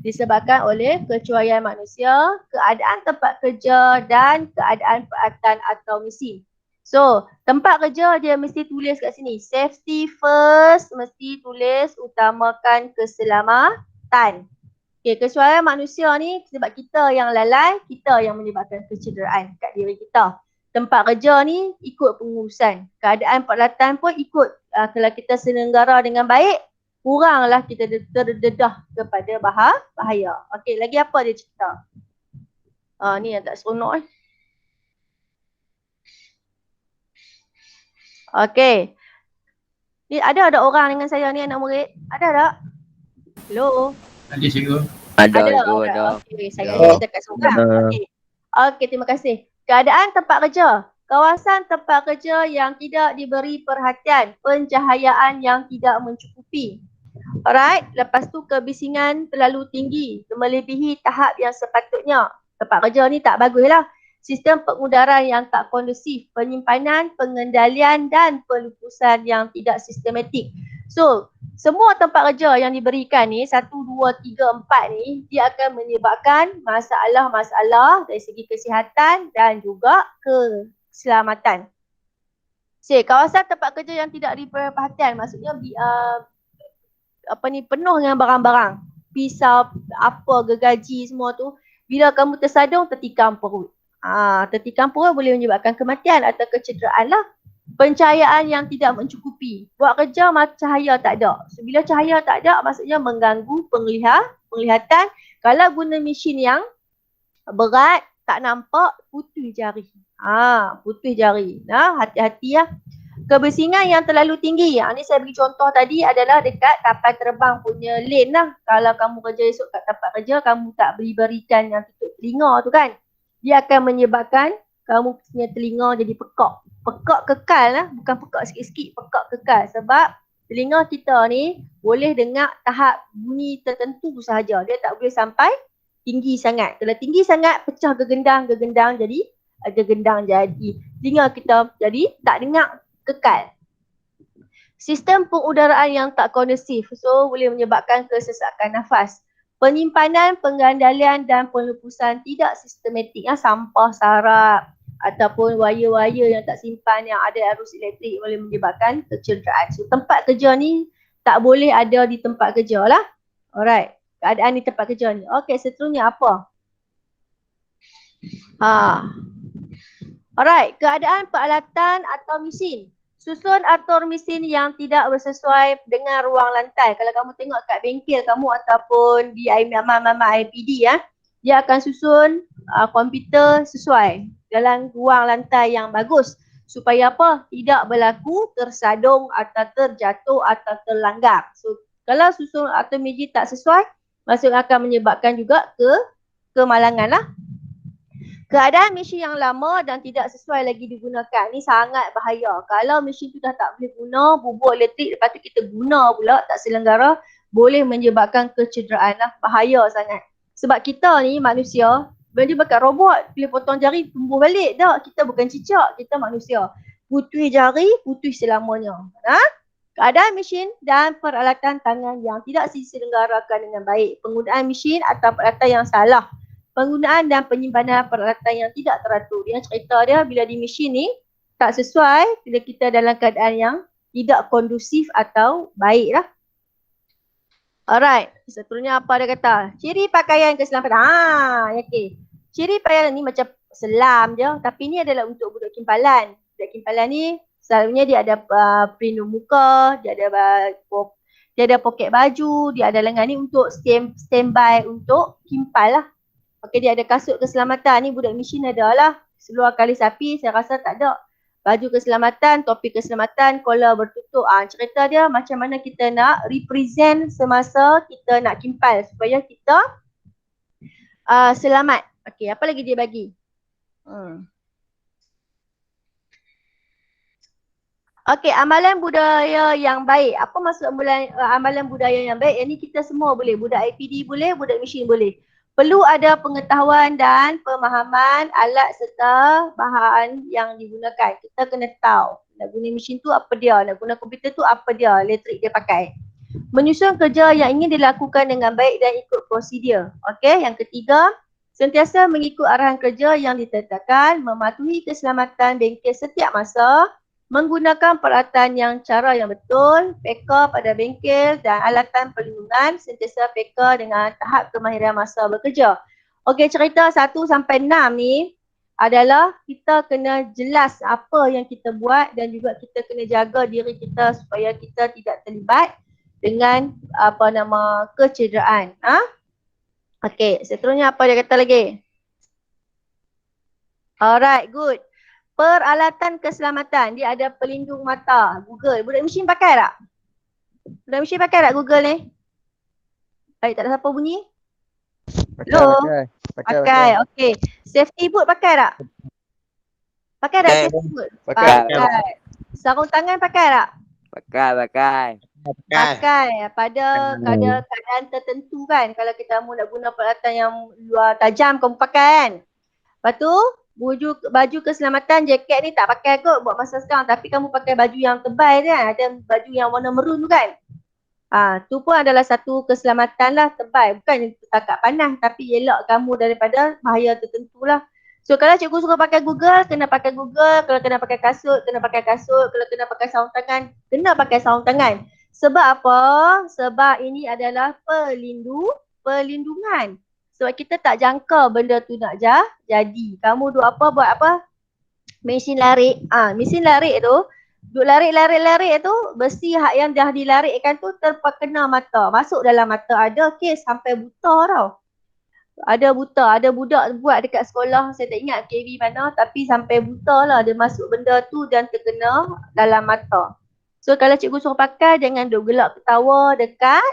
disebabkan oleh kecuaian manusia, keadaan tempat kerja dan keadaan peralatan atau mesin. So, tempat kerja dia mesti tulis kat sini, safety first, mesti tulis utamakan keselamatan. Okay, kecuaian manusia ni sebab kita yang lalai, kita yang menyebabkan kecederaan kat diri kita. Tempat kerja ni ikut pengurusan. Keadaan peralatan pun ikut. Kalau kita selenggara dengan baik, kuranglah kita terdedah kepada bahaya. Okey, lagi apa dia cerita? Ni yang tak seronok . Okey. Ni ada orang dengan saya ni, anak murid? Ada tak? Hello? Ada cikgu. Ada. Okey, saya dekat seorang. Okey, terima kasih. Keadaan tempat kerja. Kawasan tempat kerja yang tidak diberi perhatian. Pencahayaan yang tidak mencukupi. Alright. Lepas tu kebisingan terlalu tinggi. Melebihi tahap yang sepatutnya. Tempat kerja ni tak bagus lah. Sistem pengudaran yang tak kondusif. Penyimpanan, pengendalian dan pelupusan yang tidak sistematik. So, semua tempat kerja yang diberikan ni, 1, 2, 3, 4 ni, dia akan menyebabkan masalah-masalah dari segi kesihatan dan juga keselamatan. Kawasan tempat kerja yang tidak diberi perhatian, maksudnya penuh dengan barang-barang. Pisau, gergaji semua tu. Bila kamu tersadung, tertikam perut. Tertikam perut boleh menyebabkan kematian atau kecederaan lah. Pencahayaan yang tidak mencukupi. Buat kerja cahaya tak ada. So, bila cahaya tak ada maksudnya mengganggu penglihatan. Kalau guna mesin yang berat, tak nampak, putus jari. Putus jari. Hati-hati lah. Kebisingan yang terlalu tinggi. Ni saya beri contoh tadi adalah dekat kapal terbang punya lane lah. Kalau kamu kerja esok kat tempat kerja, kamu tak berikan yang tutup telinga tu kan. Dia akan menyebabkan kamu punya telinga jadi pekak. Pekak kekal lah, bukan pekak sikit-sikit, pekak kekal. Sebab telinga kita ni boleh dengar tahap bunyi tertentu sahaja. Dia tak boleh sampai tinggi sangat. Kalau tinggi sangat, pecah gegendang jadi telinga kita jadi tak dengar kekal. Sistem pengudaraan yang tak kondusif, so boleh menyebabkan kesesakan nafas. Penyimpanan, pengendalian dan pelupusan tidak sistematik. Sampah sarap ataupun wire-wire yang tak simpan yang ada arus elektrik boleh menyebabkan kecederaan. So tempat kerja ni tak boleh ada di tempat kerja lah. Alright, keadaan di tempat kerja ni. Okey, seterusnya apa? Alright, keadaan peralatan atau mesin. Susun atur mesin yang tidak bersesuai dengan ruang lantai. Kalau kamu tengok kat bengkel kamu ataupun di mama IPD dia akan susun komputer sesuai dalam ruang lantai yang bagus. Supaya apa? Tidak berlaku tersadung atau terjatuh atau terlanggar. So kalau susun atau mesin tak sesuai, maksudnya akan menyebabkan juga kemalangan lah. Keadaan mesin yang lama dan tidak sesuai lagi digunakan. Ni sangat bahaya. Kalau mesin tu dah tak boleh guna, bubur elektrik, lepas tu kita guna pula, tak selenggara, boleh menyebabkan kecederaan lah. Bahaya sangat. Sebab kita ni manusia, bila dia pakai robot, bila potong jari, tumbuh balik. Tak, kita bukan cicak, kita manusia. Putus jari, putus selamanya. Keadaan mesin dan peralatan tangan yang tidak diselenggarakan dengan baik. Penggunaan mesin atau peralatan yang salah. Penggunaan dan penyimpanan peralatan yang tidak teratur. Dia cerita dia bila di mesin ni tak sesuai bila kita dalam keadaan yang tidak kondusif atau baik lah. Alright, seterusnya apa dia kata? Ciri pakaian keselamatan. Okey. Ciri pakaian ni macam selam je, tapi ni adalah untuk budak kimpalan. Budak kimpalan ni selalunya dia ada pelindung muka, dia ada poket baju, dia ada lengan ni untuk standby untuk kimpal lah. Okey, dia ada kasut keselamatan ni budak mesin ada lah. Seluar kali sapi saya rasa tak ada. Baju keselamatan, topi keselamatan, collar bertutup. Cerita dia macam mana kita nak represent semasa kita nak kimpal supaya kita selamat. Okey, apa lagi dia bagi? Okey, amalan budaya yang baik. Apa maksud amalan budaya yang baik? Yang ni kita semua boleh. Budak IPD boleh, budak mesin boleh. Perlu ada pengetahuan dan pemahaman alat serta bahan yang digunakan. Kita kena tahu nak guna mesin tu apa dia, nak guna komputer tu apa dia, elektrik dia pakai. Menyusun kerja yang ingin dilakukan dengan baik dan ikut prosedur. Okey, yang ketiga, sentiasa mengikut arahan kerja yang ditetapkan, mematuhi keselamatan bengkel setiap masa, menggunakan peralatan yang cara yang betul, peka pada bengkel dan alatan perlindungan, sentiasa peka dengan tahap kemahiran masa bekerja. Okey, cerita 1 sampai 6 ni adalah kita kena jelas apa yang kita buat dan juga kita kena jaga diri kita supaya kita tidak terlibat dengan kecederaan. Okey, seterusnya apa dia kata lagi? Alright, good. Peralatan keselamatan. Dia ada pelindung mata. Google. Budak mesin pakai tak? Budak mesin pakai tak Google ni? Baik, tak ada siapa bunyi? Hello? Pakai. Okey. Safety boot pakai tak? Pakai tak safety boot? Pakai. Sarung tangan pakai tak? Pakai. Pada keadaan tertentu kan. Kalau kita mahu nak guna peralatan yang luar tajam kamu pakai kan. Lepas tu baju keselamatan, jaket ni tak pakai kot buat masa sekarang. Tapi kamu pakai baju yang tebal kan. Ada baju yang warna merun tu kan. Tu pun adalah satu keselamatan lah, tebal. Bukan setakat panas tapi elak kamu daripada bahaya tertentu lah. So kalau cikgu suruh pakai Google, kena pakai Google. Kalau kena pakai kasut, kena pakai kasut. Kalau kena pakai sarung tangan, kena pakai sarung tangan. Sebab apa? Sebab ini adalah perlindungan. Sebab kita tak jangka benda tu nak jadi. Kamu buat apa? Mesin larik. Mesin larik tu, duk larik tu, besi hak yang dah dilarikkan tu terkena mata. Masuk dalam mata. Ada kes sampai buta tau. Ada budak buat dekat sekolah, saya tak ingat KV mana, tapi sampai buta lah dia masuk benda tu dan terkena dalam mata. So kalau cikgu suruh pakai, jangan duk gelak ketawa dekat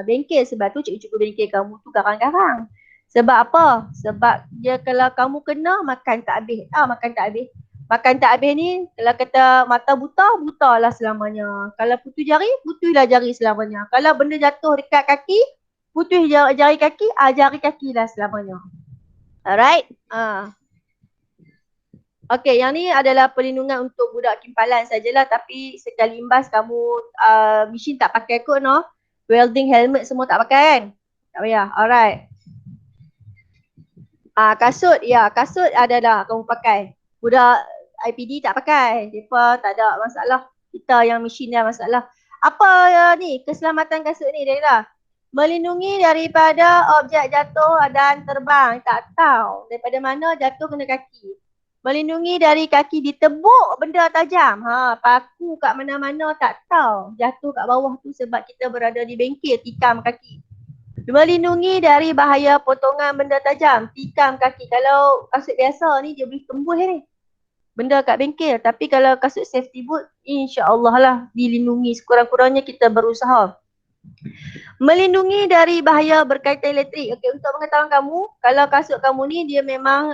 bengkel. Sebab tu cikgu-cikgu bengkel kamu tu garang-garang. Sebab apa? Sebab dia kalau kamu kena, makan tak habis. Makan tak habis ni, kalau kata mata buta lah selamanya. Kalau putus lah jari selamanya. Kalau benda jatuh dekat kaki, putus jari kaki, jari kaki lah selamanya. Alright? Okey, yang ni adalah perlindungan untuk budak kimpalan sajalah. Tapi sekali imbas kamu mesin tak pakai kot no. Welding helmet semua tak pakai kan? Tak payah. Alright. Kasut adalah kamu pakai. Budak IPD tak pakai. Mereka tak ada masalah. Kita yang mesin dah masalah. Apa ni keselamatan kasut ni dia kata? Melindungi daripada objek jatuh dan terbang. Tak tahu daripada mana jatuh kena kaki. Melindungi dari kaki ditebuk benda tajam. Paku kat mana-mana tak tahu. Jatuh kat bawah tu sebab kita berada di bengkel, tikam kaki. Melindungi dari bahaya potongan benda tajam, tikam kaki. Kalau kasut biasa ni dia boleh tembus ni. Benda kat bengkel. Tapi kalau kasut safety boot, insya-Allah lah dilindungi. Sekurang-kurangnya kita berusaha. Melindungi dari bahaya berkaitan elektrik. Okey, untuk pengetahuan kamu, kalau kasut kamu ni dia memang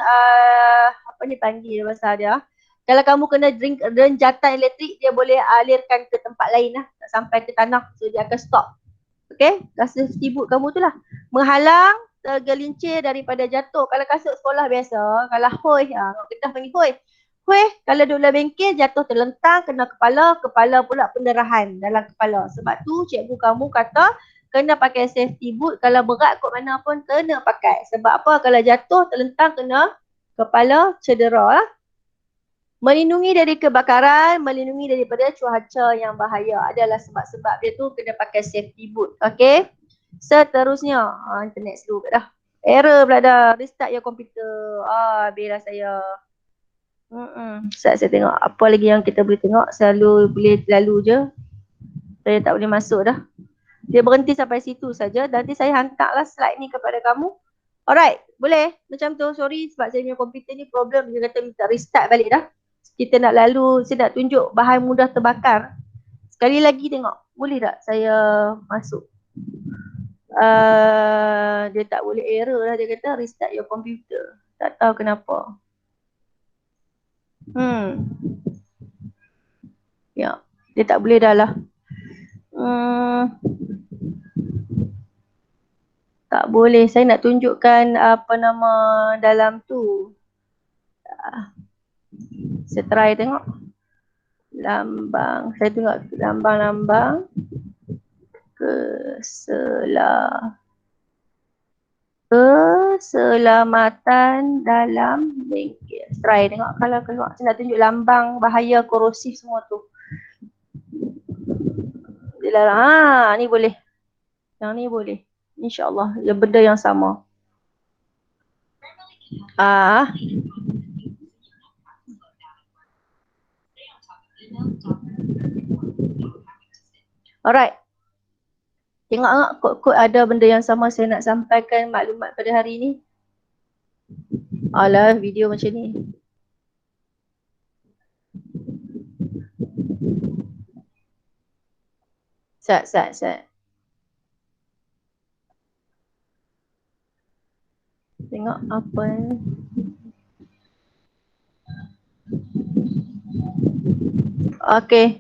apa ni panggil bahasa dia. Kalau kamu kena renjatan elektrik, dia boleh alirkan ke tempat lain lah. Tak sampai ke tanah. So dia akan stop. Okey, kasut safety boot kamu tu lah. Menghalang tergelincir daripada jatuh. Kalau kasut sekolah biasa, kalau hoi, kita panggil hoi. Hoi, kalau duduk dalam bengkel jatuh terlentang, kena kepala pula pendarahan dalam kepala. Sebab tu cikgu kamu kata kena pakai safety boot. Kalau berat kot mana pun kena pakai. Sebab apa? Kalau jatuh terlentang kena kepala cedera lah. Melindungi dari kebakaran, melindungi daripada cuaca yang bahaya adalah sebab-sebab dia tu kena pakai safety boot. Okay. Seterusnya, internet slow dah. Error pula dah. Restart your computer. Habislah saya. Saya tengok apa lagi yang kita boleh tengok. Selalu boleh lalu je. Saya tak boleh masuk dah. Dia berhenti sampai situ saja. Nanti saya hantarlah slide ni kepada kamu. Alright, boleh? Macam tu. Sorry sebab saya punya komputer ni problem. Dia kata minta restart balik dah. Kita nak lalu, saya nak tunjuk bahan mudah terbakar. Sekali lagi tengok. Boleh tak saya masuk? Dia tak boleh error lah. Dia kata restart your computer. Tak tahu kenapa. Ya, dia tak boleh dah lah. Tak boleh. Saya nak tunjukkan apa nama dalam tu. Saya try tengok. Lambang. Saya tengok lambang-lambang. Keselamatan dalam bengkel. Try tengok kalau keluar. Saya nak tunjuk lambang bahaya korosif semua tu. Ni boleh. Yang ni boleh. InsyaAllah. Ya, benda yang sama. Alright. Tengok kod-kod ada benda yang sama saya nak sampaikan maklumat pada hari ni. Alah, video macam ni. Sat. Tengok apa ni. Okey,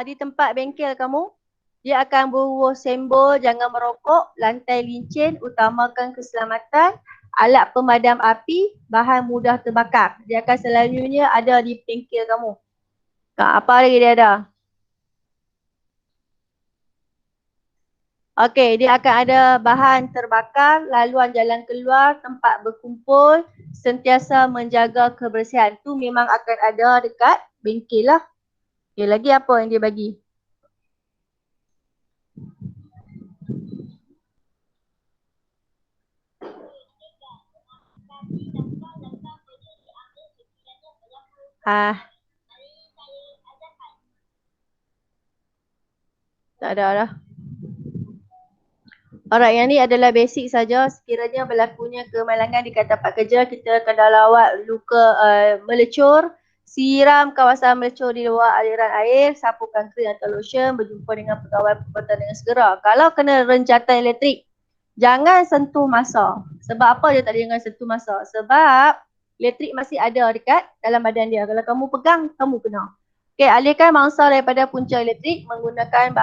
di tempat bengkel kamu, dia akan berhuruf sembol jangan merokok, lantai licin, utamakan keselamatan, alat pemadam api, bahan mudah terbakar. Dia akan selalunya ada di bengkel kamu. Apa lagi dia ada? Okey, dia akan ada bahan terbakar, laluan jalan keluar, tempat berkumpul, sentiasa menjaga kebersihan. Tu memang akan ada dekat bengkel lah. Okey, lagi apa yang dia bagi? Tak ada lah. Alright, yang ni adalah basic saja. Sekiranya berlakunya kemalangan di tempat kerja, kita kena lawat luka melecur, siram kawasan melecur di luar aliran air, sapukan krim atau lotion, berjumpa dengan pegawai perubatan dengan segera. Kalau kena renjatan elektrik, jangan sentuh masa. Sebab apa dia tak jangan sentuh masa? Sebab elektrik masih ada dekat dalam badan dia. Kalau kamu pegang, kamu kena. Okey, alihkan mangsa daripada punca elektrik menggunakan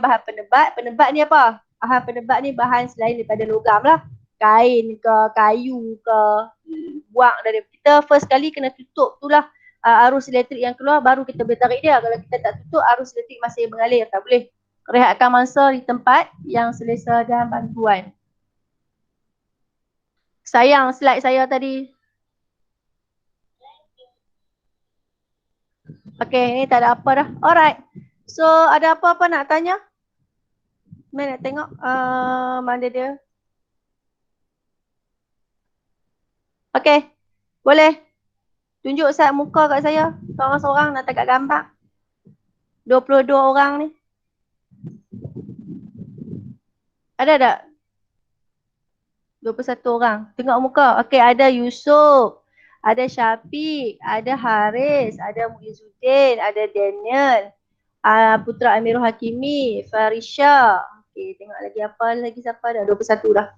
bahan penebat. Penebat ni apa? Bahan penebat ni bahan selain daripada logam lah. Kain ke, kayu ke, buang dari kita first kali kena tutup tu lah arus elektrik yang keluar baru kita boleh tarik dia. Kalau kita tak tutup arus elektrik masih mengalir, tak boleh. Rehatkan mangsa di tempat yang selesa dan bantuan. Sayang slide saya tadi. Okey, ni tak ada apa dah. Alright. So ada apa-apa nak tanya? Mana nak tengok mana dia. Okey, boleh. Tunjuk sat muka kat saya. Seorang-seorang nak tengok gambar. 22 orang ni. Ada tak? 21 orang. Tengok muka. Okey, ada Yusuf. Ada Syafiq. Ada Haris. Ada Muizzuddin. Ada Daniel. Putra Amirul Hakimi. Farisha. Okey, tengok lagi apa lagi siapa dah. 21 dah.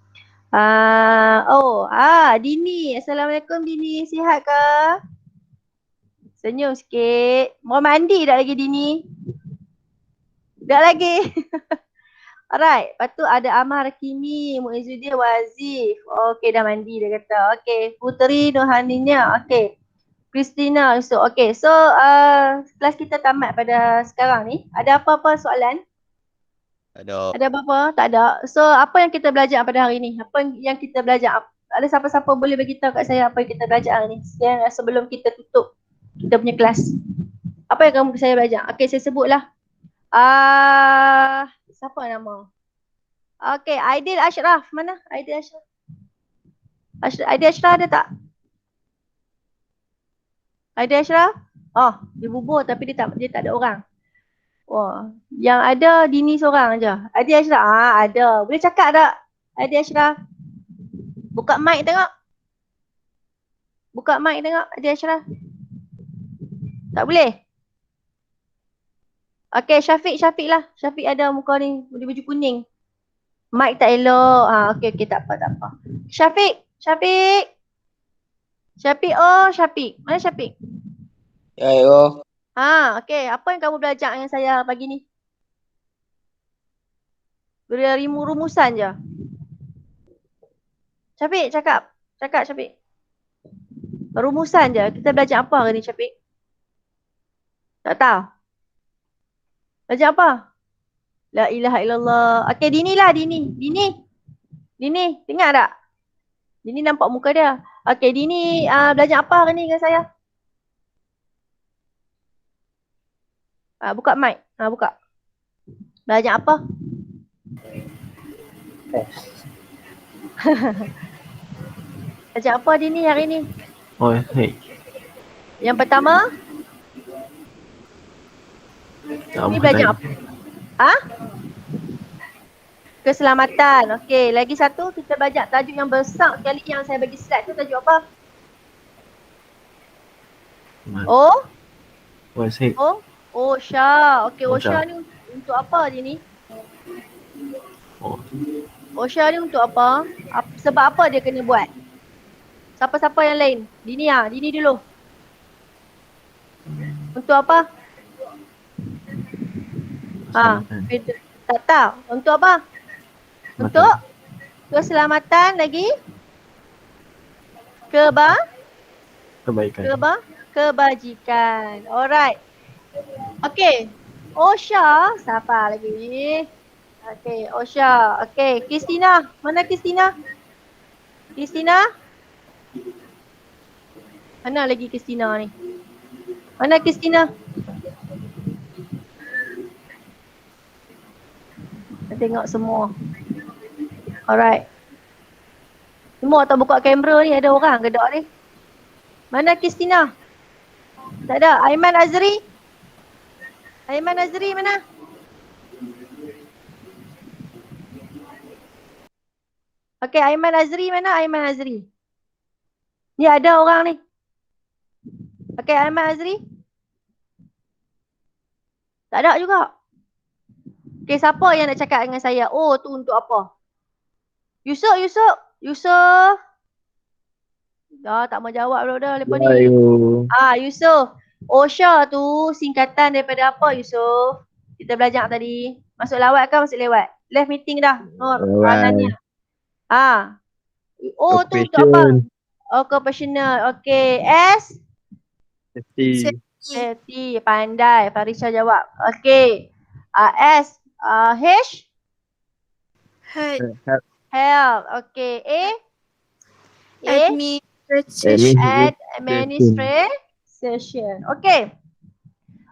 Dini. Assalamualaikum Dini. Sihat ke? Senyum sikit. Mau mandi tak lagi Dini? Tak lagi. Alright. Lepas tu ada Amar Hakimi, Muizzuddin Wazif. Okey, dah mandi dia kata. Okey. Puteri Nohaninya. Okey. Christina. Okey. So, kelas kita tamat pada sekarang ni. Ada apa-apa soalan? Ada. Ada apa-apa? Tak ada. So, apa yang kita belajar pada hari ni? Apa yang kita belajar ada siapa-siapa boleh bagi tahu kat saya apa yang kita belajar ni sebelum kita tutup kita punya kelas. Apa yang kamu saya belajar? Okey, saya sebutlah. Siapa nama? Okey, Aidil Ashraf. Mana Aidil Ashraf? Aidil Ashraf ada tak? Aidil Ashraf? Oh, dia bubur tapi dia tak ada orang. Wah, yang ada Dini seorang je. Aidil Ashraf, ada. Boleh cakap tak? Aidil Ashraf. Buka mic tengok. Buka mic tengok Aidil Ashraf. Tak boleh? Okey, Syafiq lah. Syafiq ada muka ni, dia baju kuning. Mic tak elok. Okey, tak apa. Syafiq. Syafiq. Mana Syafiq? Ya, yo. Okey. Apa yang kamu belajar dengan saya pagi ni? Beri rumusan je. Syafiq, cakap. Cakap Syafiq. Rumusan je. Kita belajar apa hari ni Syafiq? Tak tahu. Belajar apa? La ilaha illallah. Okey, Dini lah, Dini. Dini, dengar tak? Dini nampak muka dia. Okey, Dini belajar apa hari ni dengan saya? Buka mic. Buka. Belajar apa? Belajar apa Dini hari ni? Oh, hey. Yang pertama? Ni belajar apa? Keselamatan. Okey, lagi satu kita belajar tajuk yang besar sekali yang saya bagi slide tu tajuk apa? OSHA. Okey, OSHA ni untuk apa dia ni? OSHA ni untuk apa? Sebab apa dia kena buat? Siapa-siapa yang lain? Dini dulu. Untuk apa? Tak tahu. Untuk apa? Untuk keselamatan lagi? Kebajikan. Alright. Okey. OSHA. Siapa lagi ni? Okey, OSHA. Okey, Kristina. Mana Kristina? Mana lagi Kristina ni? Mana Kristina? Kita tengok semua. Alright. Semua tak buka kamera ni, ada orang gedak ni. Mana Kristina? Tak ada. Aiman Azri mana? Okey, Aiman Azri mana? Ni ada orang ni. Okey, Aiman Azri? Tak ada juga. Okey, siapa yang nak cakap dengan saya? Oh, tu untuk apa? Yusuf. Dah tak mau jawab dah lepas ni. Yusuf. OSHA tu singkatan daripada apa Yusuf? Kita belajar tadi. Masuk lawat ke masuk lewat? Left meeting dah. Rananya. O tu untuk apa? Occupational. Okey. S? Safety. Pandai. Farisha jawab. Okey. S. H? Health. Okey. A? Administration. Okey.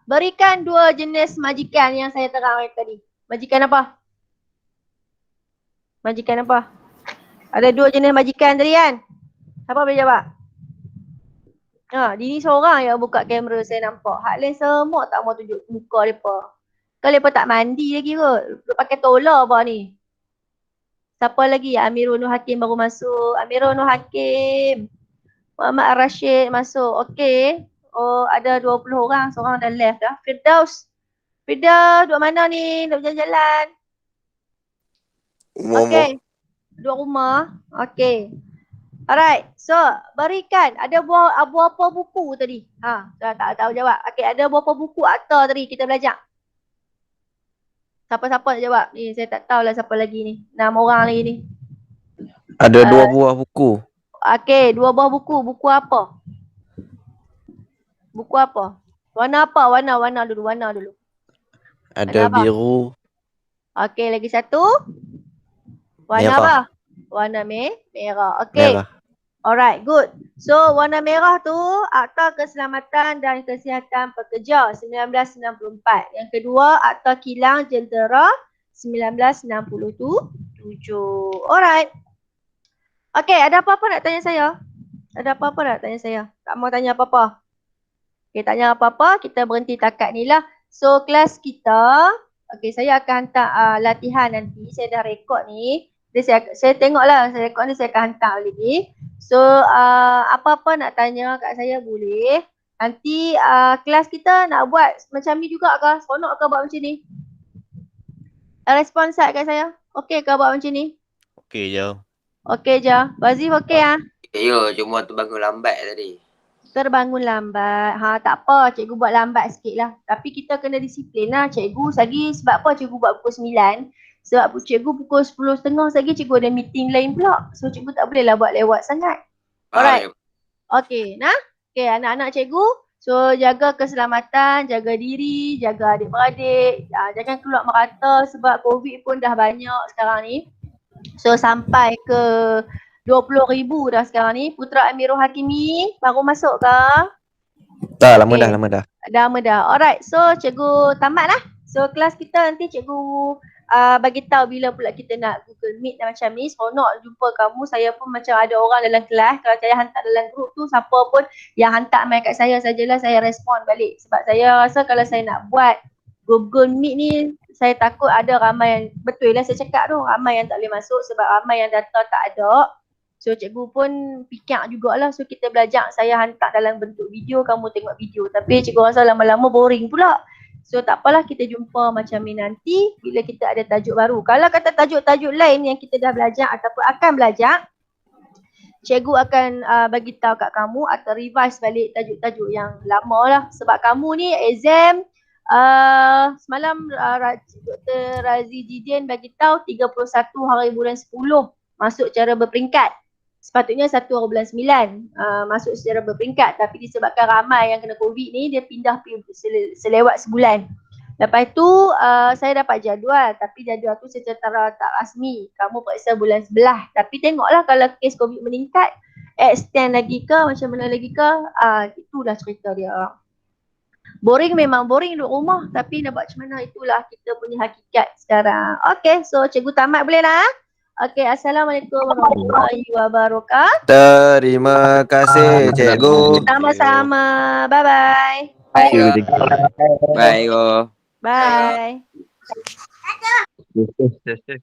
Berikan 2 jenis majikan yang saya terangkan tadi. Majikan apa? Ada 2 jenis majikan tadi kan? Siapa boleh jawab? Dini seorang yang buka kamera saya nampak. Hak lain semua tak mau tunjuk muka mereka. Kalau mereka tak mandi lagi kot. Duk pakai tola apa ni. Siapa lagi? Amirul Nur Hakim baru masuk. Amirul Nur Hakim. Muhammad Ar-Rashid masuk. Okey. Oh, ada 20 orang. Seorang dah left dah. Firdaus duduk mana ni? Duduk jalan-jalan. Okey. Duduk rumah. Okey. Alright. So, berikan. Ada berapa buku tadi? Tak tahu jawab. Okey, ada berapa buku akta tadi kita belajar? Siapa-siapa nak jawab? Ni saya tak tahulah siapa lagi ni. 6 orang lagi ni. Ada 2 buah buku. Okey, 2 buah buku. Buku apa? Warna apa? Warna dulu. Ada biru. Okey, lagi satu. Warna Merah. apa? Warna merah. Okay. Merah. Alright, good. So, warna merah tu Akta Keselamatan dan Kesihatan Pekerja 1994. Yang kedua, Akta Kilang Jentera 1967. Alright. Okay, ada apa-apa nak tanya saya? Ada apa-apa nak tanya saya? Tak mau tanya apa-apa? Okay, tanya apa-apa, kita berhenti takat ni lah. So, kelas kita, okay, saya akan hantar latihan nanti. Saya dah rekod ni. Jadi saya tengoklah, saya rekod ni saya akan hantar lagi. So, apa-apa nak tanya kat saya boleh. Nanti kelas kita nak buat macam ni juga ke? Seronok ke buat macam ni? Respon sat kat saya. Okey ke buat macam ni? Okey je. Okey je. Wazif okey ah? Ya, cuma terbangun lambat tadi. Terbangun lambat. Tak apa, cikgu buat lambat sikit lah. Tapi kita kena disiplin lah cikgu. Lagi sebab apa cikgu buat pukul 9? Sebab cikgu pukul 10.30 lagi cikgu ada meeting lain pula. So cikgu tak boleh lah buat lewat sangat. Alright. Okey, nah. Okey, anak-anak cikgu. So jaga keselamatan, jaga diri, jaga adik-beradik. Jangan keluar merata sebab COVID pun dah banyak sekarang ni. So sampai ke 20,000 dah sekarang ni. Putra Amirul Hakimi baru masuk ke? Tak, lama dah. Lama dah. Alright, so cikgu tamat lah. So kelas kita nanti cikgu bagi tahu bila pula kita nak Google Meet dan macam ni. Seronok jumpa kamu. Saya pun macam ada orang dalam kelas. Kalau saya hantar dalam grup tu, siapa pun yang hantar mail kat saya sajalah saya respon balik. Sebab saya rasa kalau saya nak buat Google Meet ni, saya takut ada ramai yang, betul lah saya cakap tu, ramai yang tak boleh masuk sebab ramai yang data tak ada. So cikgu pun fikir jugalah. So kita belajar, saya hantar dalam bentuk video, kamu tengok video. Tapi cikgu rasa lama-lama boring pula. So tak apalah, kita jumpa macam ni nanti bila kita ada tajuk baru. Kalau kata tajuk-tajuk lain yang kita dah belajar ataupun akan belajar, cikgu akan bagi tahu kat kamu atau revise balik tajuk-tajuk yang lama lah. Sebab kamu ni exam semalam Dr. Razi Jidin bagi tahu 31 hari bulan 10 masuk cara berperingkat. Sepatutnya 1 hari bulan 9 masuk secara berperingkat, tapi disebabkan ramai yang kena COVID ni, dia pindah selewat sebulan. Lepas tu saya dapat jadual, tapi jadual tu secara tak rasmi. Kamu periksa bulan 11. Tapi tengoklah kalau kes COVID meningkat, extend lagi ke, macam mana lagi ke, itulah cerita dia. Boring memang boring duduk rumah, tapi nak buat macam mana, itulah kita punya hakikat sekarang. Okay, so cikgu tamat boleh lah. Okay, Assalamualaikum warahmatullahi wabarakatuh. Terima kasih cikgu. Sama-sama. Bye-bye. Baik. Bye. Bye.